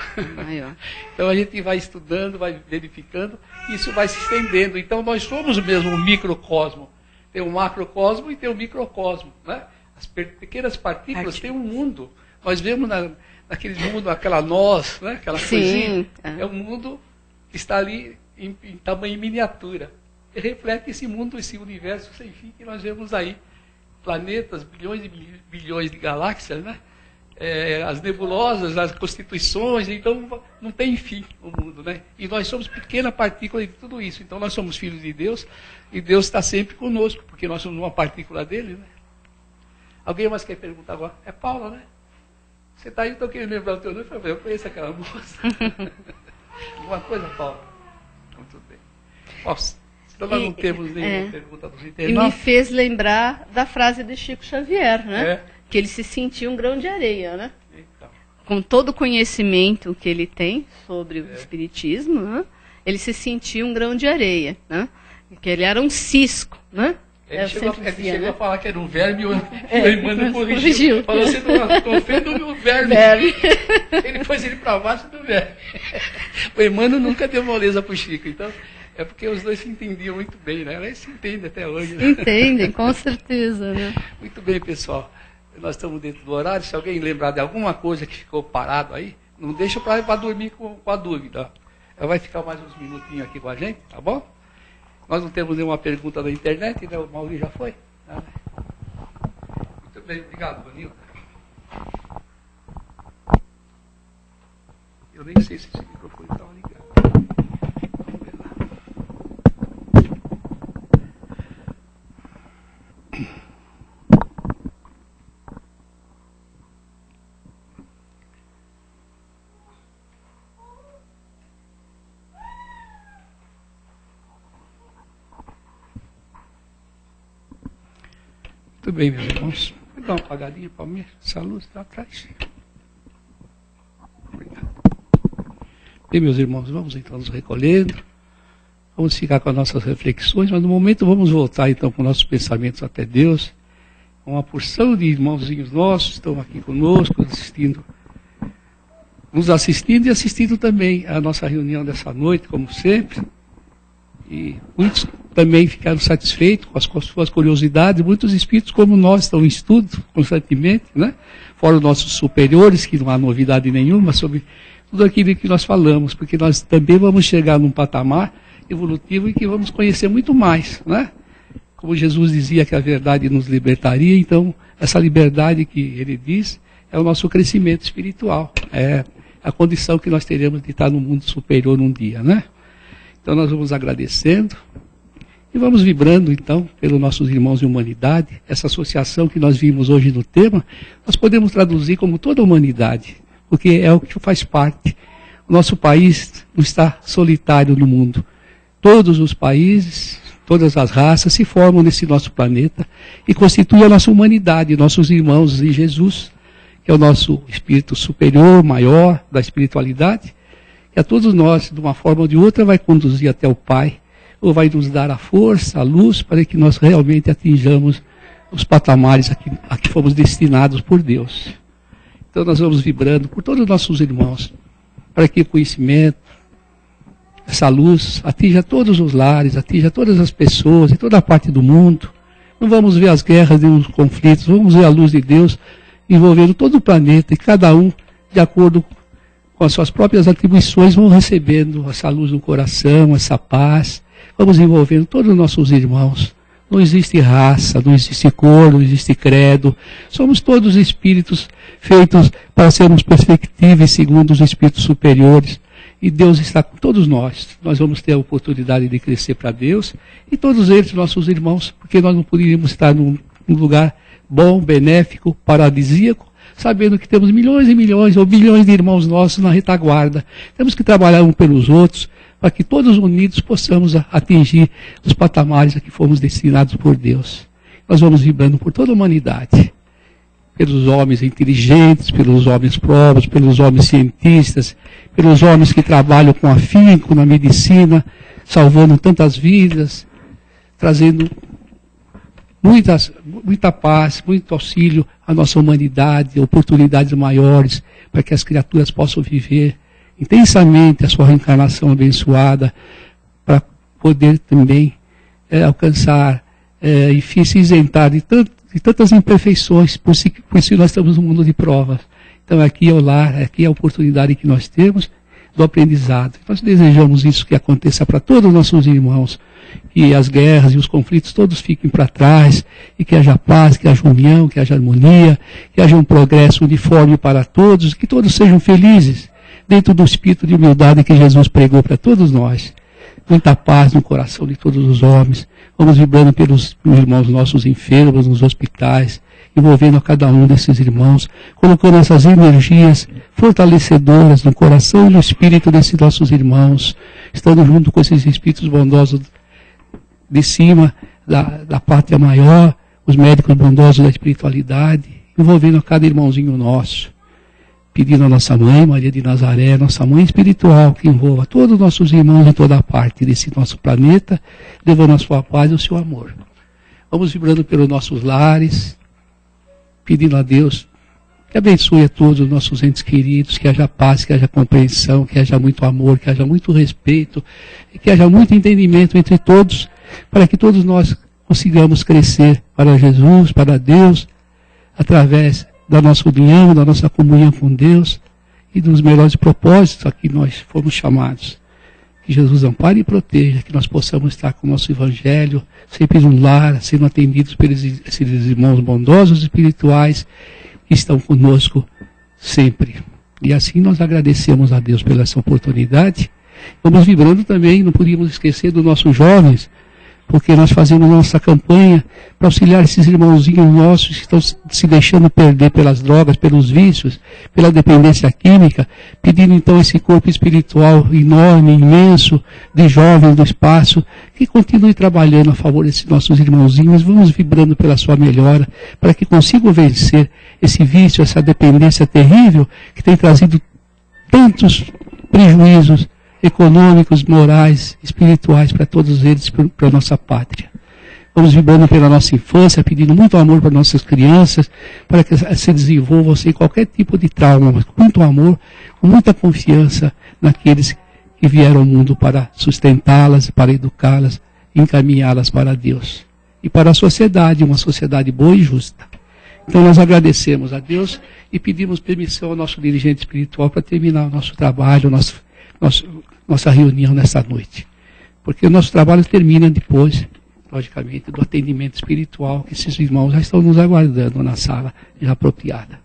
Então a gente vai estudando, vai verificando, e isso vai se estendendo. Então nós somos mesmo um microcosmo. Tem um macrocosmo e tem um microcosmo, né? As pequenas partículas têm um mundo. Nós vemos naquele mundo, aquela noz, né? Aquela coisinha. É um mundo que está ali em tamanho miniatura. E reflete esse mundo, esse universo sem fim que nós vemos aí. Planetas, bilhões e bilhões de galáxias, né? As nebulosas, as constituições, então não tem fim o mundo, né? E nós somos pequena partícula de tudo isso. Então nós somos filhos de Deus e Deus está sempre conosco, porque nós somos uma partícula dele, né? Alguém mais quer perguntar agora? É Paula, né? Você está aí, estou querendo lembrar o teu nome. Eu conheço aquela moça. Alguma coisa, Paula? Muito bem. Nossa. Então nós não temos nenhuma pergunta dos internautas. E me fez lembrar da frase de Chico Xavier, né? Que ele se sentia um grão de areia, né? Então. Com todo o conhecimento que ele tem sobre o espiritismo, né? Ele se sentia um grão de areia, né? Que ele era um cisco, né? Ele chegou a falar que era um verme e o Emmanuel corrigiu. Falou, você não ofende o verme. Ele pôs ele para baixo do verme. O Emmanuel nunca deu moleza para o Chico, então... É porque os dois se entendiam muito bem, né? Eles se entendem até hoje. Né? Entendem, com certeza, né? Muito bem, pessoal. Nós estamos dentro do horário. Se alguém lembrar de alguma coisa que ficou parado aí, não deixa para dormir com a dúvida. Ela vai ficar mais uns minutinhos aqui com a gente, tá bom? Nós não temos nenhuma pergunta na internet, né? O Maurício já foi. Muito bem, obrigado, Vanilda. Eu nem sei se esse microfone estava ligado. Muito bem, meus irmãos. Vou dar uma apagadinha para mim. Essa luz está atrás. Obrigado. Bem, meus irmãos, vamos então nos recolhendo. Vamos ficar com as nossas reflexões, mas no momento vamos voltar então com nossos pensamentos até Deus. Uma porção de irmãozinhos nossos estão aqui conosco, nos assistindo e assistindo também a nossa reunião dessa noite, como sempre. E muitos também ficaram satisfeitos com as suas curiosidades. Muitos espíritos, como nós, estão em estudo constantemente, né? Fora os nossos superiores, que não há novidade nenhuma sobre tudo aquilo que nós falamos, porque nós também vamos chegar num patamar evolutivo em que vamos conhecer muito mais, né? Como Jesus dizia que a verdade nos libertaria, então essa liberdade que ele diz é o nosso crescimento espiritual, é a condição que nós teremos de estar no mundo superior um dia, né? Então nós vamos agradecendo e vamos vibrando então pelos nossos irmãos de humanidade. Essa associação que nós vimos hoje no tema, nós podemos traduzir como toda a humanidade, porque é o que faz parte. O nosso país não está solitário no mundo. Todos os países, todas as raças se formam nesse nosso planeta e constituem a nossa humanidade, nossos irmãos em Jesus, que é o nosso espírito superior, maior da espiritualidade, que a todos nós, de uma forma ou de outra, vai conduzir até o Pai, ou vai nos dar a força, a luz, para que nós realmente atinjamos os patamares a que fomos destinados por Deus. Então nós vamos vibrando por todos os nossos irmãos, para que o conhecimento, essa luz, atinja todos os lares, atinja todas as pessoas, em toda a parte do mundo. Não vamos ver as guerras e os conflitos, vamos ver a luz de Deus envolvendo todo o planeta, e cada um, de acordo com as suas próprias atribuições, vão recebendo essa luz no coração, essa paz. Vamos envolvendo todos os nossos irmãos. Não existe raça, não existe cor, não existe credo. Somos todos espíritos feitos para sermos perfectíveis segundo os espíritos superiores. E Deus está com todos nós. Nós vamos ter a oportunidade de crescer para Deus. E todos eles, nossos irmãos, porque nós não poderíamos estar num lugar bom, benéfico, paradisíaco, sabendo que temos milhões e milhões ou bilhões de irmãos nossos na retaguarda. Temos que trabalhar uns pelos outros, para que todos unidos possamos atingir os patamares a que fomos destinados por Deus. Nós vamos vibrando por toda a humanidade. pelos homens inteligentes, pelos homens provos, pelos homens cientistas, pelos homens que trabalham com afinco na medicina, salvando tantas vidas, trazendo muita paz, muito auxílio à nossa humanidade, oportunidades maiores para que as criaturas possam viver intensamente a sua reencarnação abençoada, para poder também alcançar, enfim, se isentar de tantas imperfeições, por isso nós estamos num mundo de provas. Então aqui é o lar, aqui é a oportunidade que nós temos do aprendizado. Nós desejamos isso que aconteça para todos os nossos irmãos, que as guerras e os conflitos todos fiquem para trás, e que haja paz, que haja união, que haja harmonia, que haja um progresso uniforme para todos, que todos sejam felizes, dentro do espírito de humildade que Jesus pregou para todos nós. Muita paz no coração de todos os homens. Vamos vibrando pelos irmãos nossos enfermos nos hospitais, envolvendo a cada um desses irmãos, colocando essas energias fortalecedoras no coração e no espírito desses nossos irmãos, estando junto com esses espíritos bondosos de cima, da pátria maior, os médicos bondosos da espiritualidade, envolvendo a cada irmãozinho nosso, pedindo a nossa mãe, Maria de Nazaré, nossa mãe espiritual, que envolva todos os nossos irmãos em toda parte desse nosso planeta, levando a sua paz e o seu amor. Vamos vibrando pelos nossos lares, pedindo a Deus que abençoe a todos os nossos entes queridos, que haja paz, que haja compreensão, que haja muito amor, que haja muito respeito, e que haja muito entendimento entre todos, para que todos nós consigamos crescer para Jesus, para Deus, através da nossa união, da nossa comunhão com Deus e dos melhores propósitos a que nós fomos chamados. Que Jesus ampare e proteja, que nós possamos estar com o nosso Evangelho, sempre no lar, sendo atendidos pelos esses irmãos bondosos espirituais que estão conosco sempre. E assim nós agradecemos a Deus pela essa oportunidade. Vamos vibrando também, não podíamos esquecer dos nossos jovens, porque nós fazemos nossa campanha para auxiliar esses irmãozinhos nossos que estão se deixando perder pelas drogas, pelos vícios, pela dependência química, pedindo então esse corpo espiritual enorme, imenso, de jovens do espaço, que continue trabalhando a favor desses nossos irmãozinhos. Vamos vibrando pela sua melhora, para que consigam vencer esse vício, essa dependência terrível que tem trazido tantos prejuízos econômicos, morais, espirituais para todos eles, para a nossa pátria. Vamos vibrando pela nossa infância, pedindo muito amor para nossas crianças, para que se desenvolvam sem qualquer tipo de trauma, mas com muito amor, com muita confiança naqueles que vieram ao mundo para sustentá-las, para educá-las, encaminhá-las para Deus e para a sociedade, uma sociedade boa e justa. Então nós agradecemos a Deus e pedimos permissão ao nosso dirigente espiritual para terminar o nosso trabalho, nossa reunião nessa noite. Porque o nosso trabalho termina depois, logicamente, do atendimento espiritual, que esses irmãos já estão nos aguardando na sala já apropriada.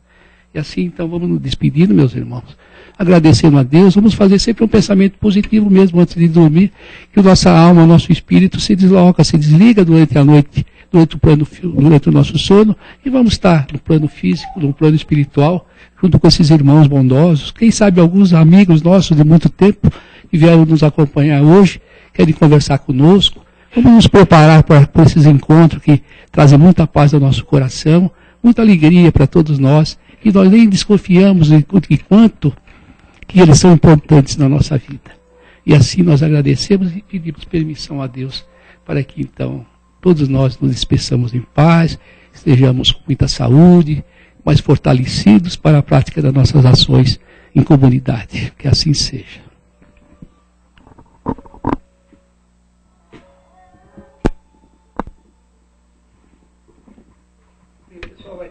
E assim, então, vamos nos despedindo, meus irmãos, agradecendo a Deus. Vamos fazer sempre um pensamento positivo mesmo antes de dormir, que a nossa alma, o nosso espírito se desloca, se desliga durante a noite, durante o nosso sono, e vamos estar no plano físico, no plano espiritual, junto com esses irmãos bondosos, quem sabe alguns amigos nossos de muito tempo que vieram nos acompanhar hoje, querem conversar conosco. Vamos nos preparar para esses encontros que trazem muita paz ao nosso coração, muita alegria para todos nós, e nós nem desconfiamos de quanto que eles são importantes na nossa vida. E assim nós agradecemos e pedimos permissão a Deus para que então todos nós nos despeçamos em paz, estejamos com muita saúde, mais fortalecidos para a prática das nossas ações em comunidade. Que assim seja. O pessoal vai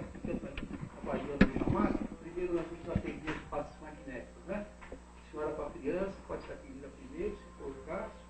trabalhando em chamada. Primeiro nós vamos atender os passos magnéticos, né? A senhora com a criança pode ser atendida primeiro, se for o caso.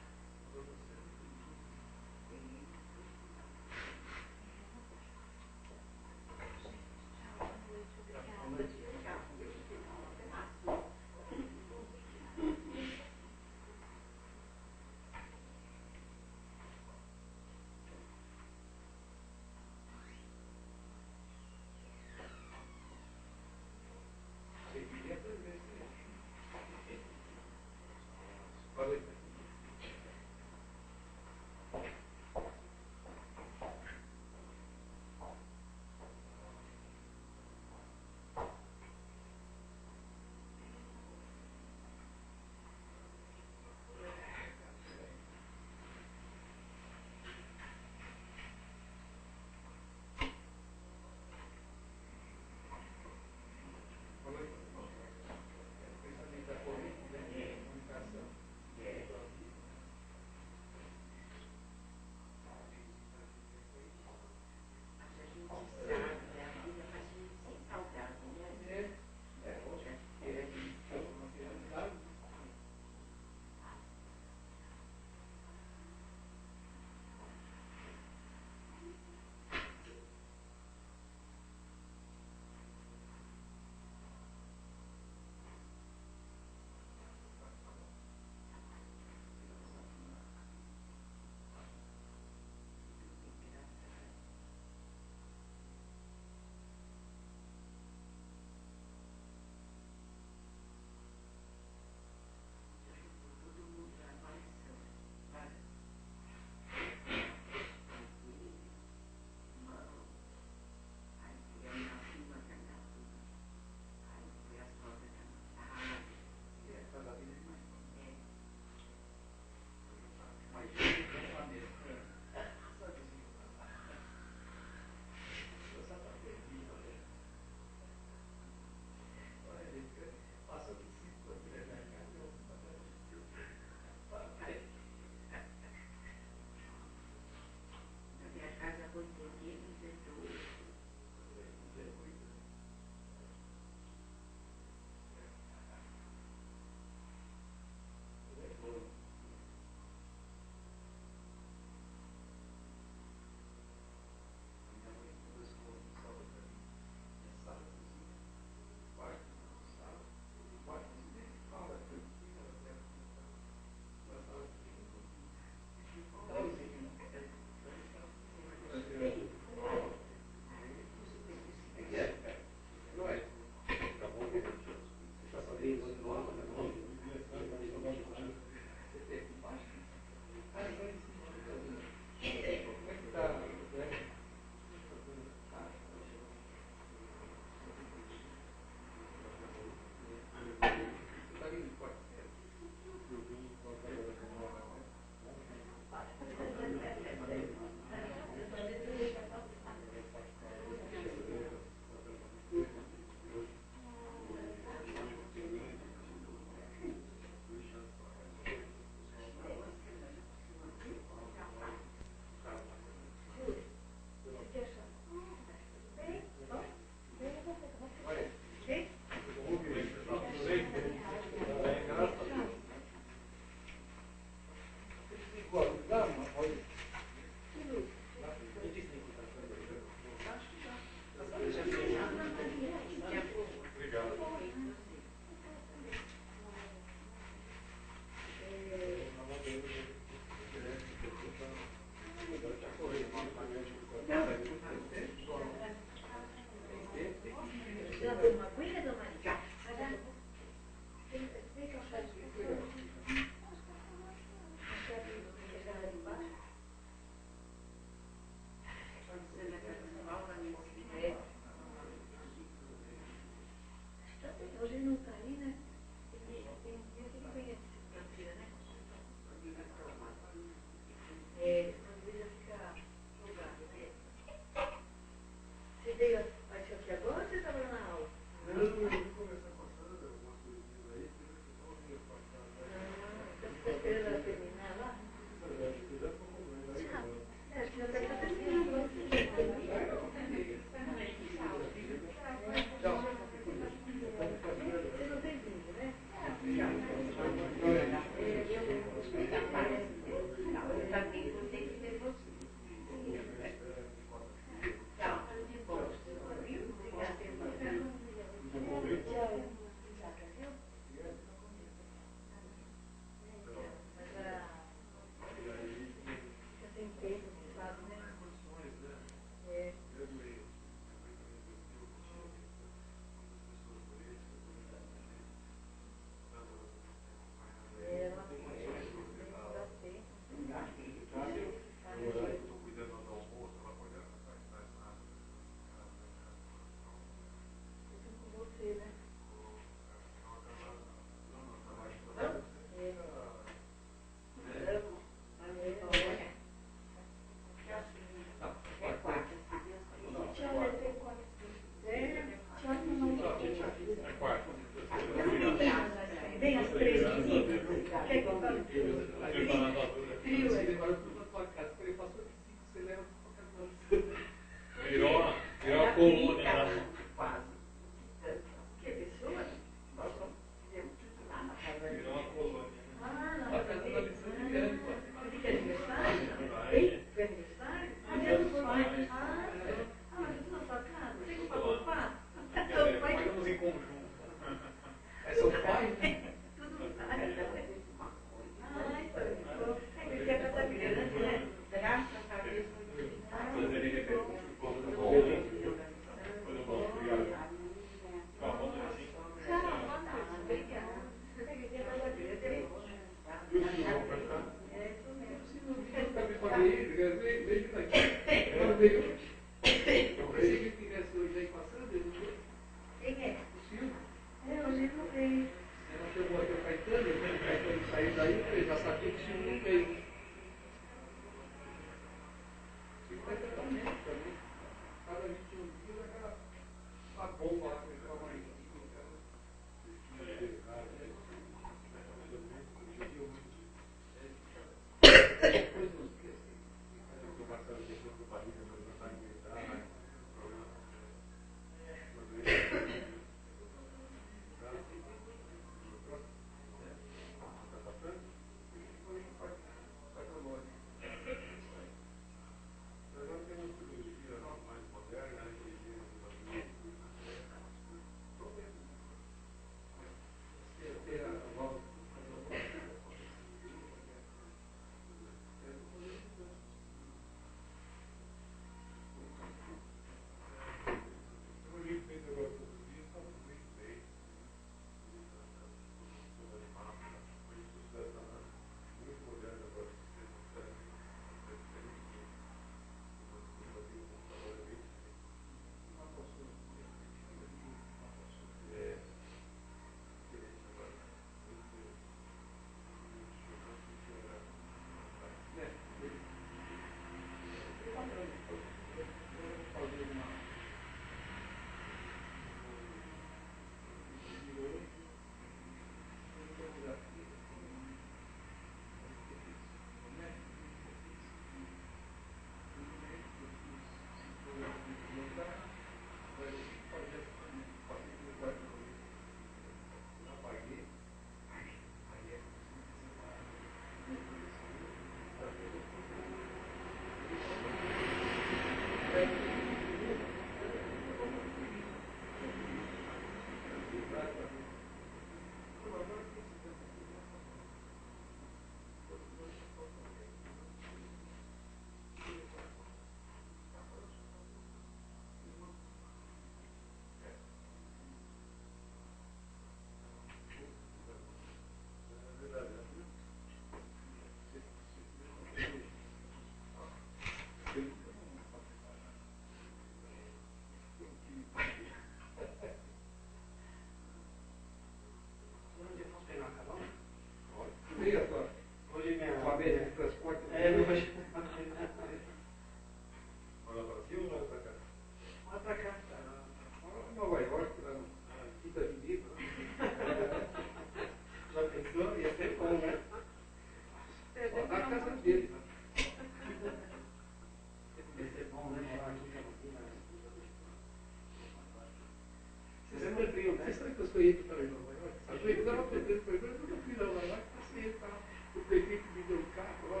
sonhei que eu estava em Nova York, sabe? Eu estava contando para ele, mas eu não fui em Nova York, passei e tal. O prefeito me deu um carro, ó, o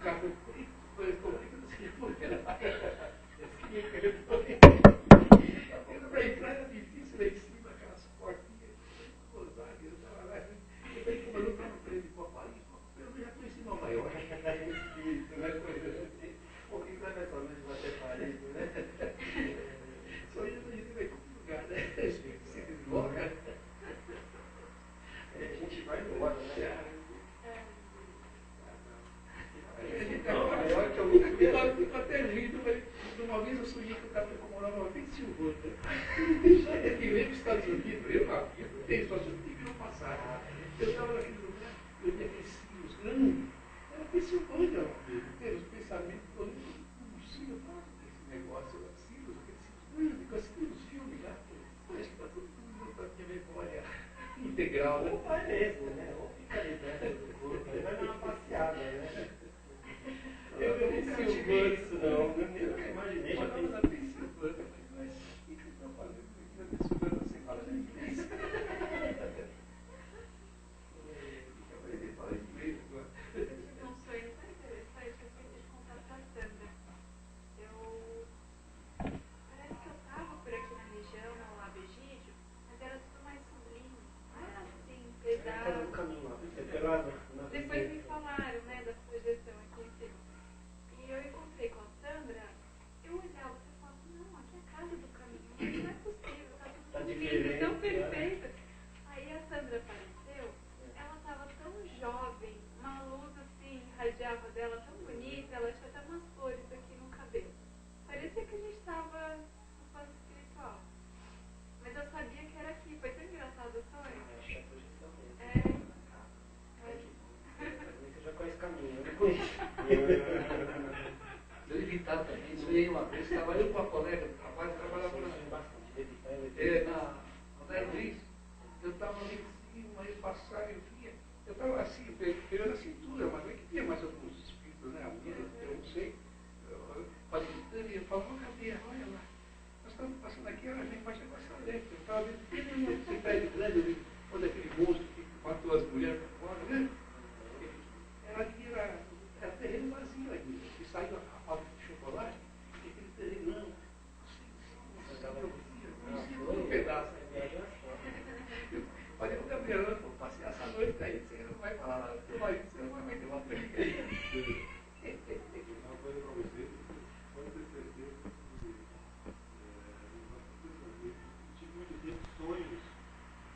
carro foi escolhido, não sei por que era. Para entrar era difícil lá em cima, aquelas portinhas, rosárias, eu estava lá. Eu falei, como eu não estava querendo ir para Paris, eu já conheci Nova York. Espírito, né? Pô, quem sabe essa noite vai ter Paris, né? Só isso a gente vai para outro lugar, né? Se desloca. A gente vai embora, né? Nova York é o único. Ficou até rindo, mas uma vez eu sonhei que eu estava com morava em Pensilvânia. É que veio para os Estados Unidos, eu não tenho Estados Unidos que não passaram. Eu estava naquele lugar, eu tinha aqueles cílios grandes, era Pensilvânia, os pensamentos, eu não consigo falar desse negócio, cílios, aqueles cílios grandes, com aqueles filmes lá. Acho que está todo mundo na minha memória integral. Ou vai mesmo, né? Ou fica ali dentro do corpo, aí vai dar uma passeada, né? Eu nunca tive isso, não. Eu nem imaginei. Já estava na Pensilvânia. Mas o que eu estou fazendo aqui na Pensilvânia sem falar inglês? Fica aprendendo a falar inglês agora. Eu tive um sonho tão interessante que eu esqueci de contar para a Sandra. Parece que eu estava por aqui na região, no Lago Egídio, mas era tudo mais sublime. Não era assim, pesado. Depois me falaram, né, da projeção aqui em cima. E eu encontrei com a Sandra, eu olhava e falava, não, aqui é a casa do caminho, mas não é possível, está tudo lindo, tão perfeito. Aí a Sandra apareceu, ela estava tão jovem, uma luz assim, irradiava dela, tão bonita, ela tinha até umas flores aqui no cabelo. Parecia que a gente estava no plano espiritual. Mas eu sabia que era aqui, foi tão engraçado o sonho. Você já conhece o caminho, eu não conheço. Eu evitava também, sonhei uma vez, estava eu com uma colega do trabalho, trabalhava na Luiz, eu estava ali em cima, eu passava, eu vinha, eu estava assim, pegando a cintura, mas não é que tinha mais alguns espíritos, né? A minha, eu não sei, eu falava, cadê? Olha lá, nós estamos passando aqui, ela vem mais negócio alegre, eu estava vendo, você pede grande, eu vi, quando aquele monstro que matou as mulheres por fora, né? Era terreno vazio ainda. E saiu a fábrica de chocolate, e aquele terreno não um pedaço. Eu falei, ô Gabriel, eu vou passear essa noite aí, você não vai falar nada, você não vai meter uma frente. Uma coisa para você, pode ter certeza que eu tive muito tempo sonhos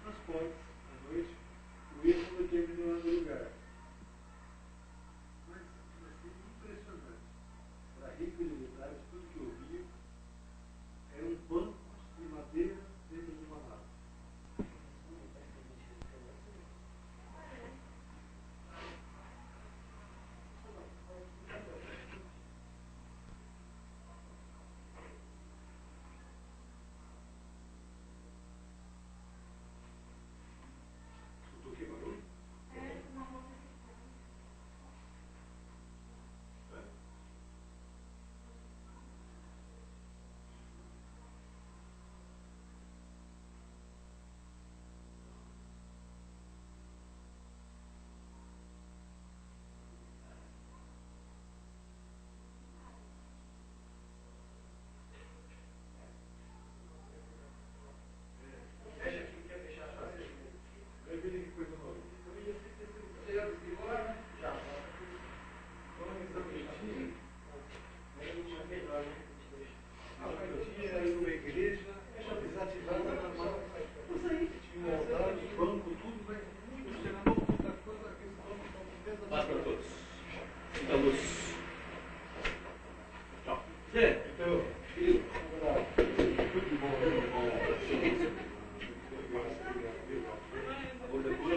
transportes à noite, eu ia para um determinado lugar. Impressionante. Era rico de detalhes, tudo que eu via era um banco de madeira dentro de uma nave. Escutou que barulho?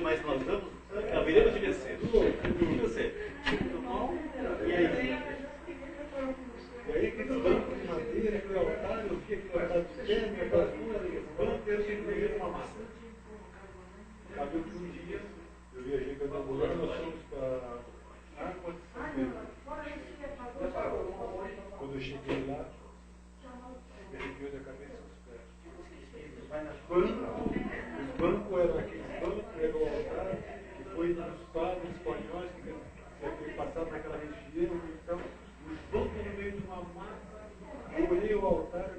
Mas nós vamos, haveremos de vencer. E você? E aí? E aí aquele banco de madeira, aquele altar, eu vi aquele altar de pedra, aquela cura, aquele banco, eu cheguei uma massa. Acabou que um dia, eu viajei com a minha mulher, nós fomos para Água de São Pedro. Quando eu cheguei lá, me arrepiou da cabeça aos pés. Quando altar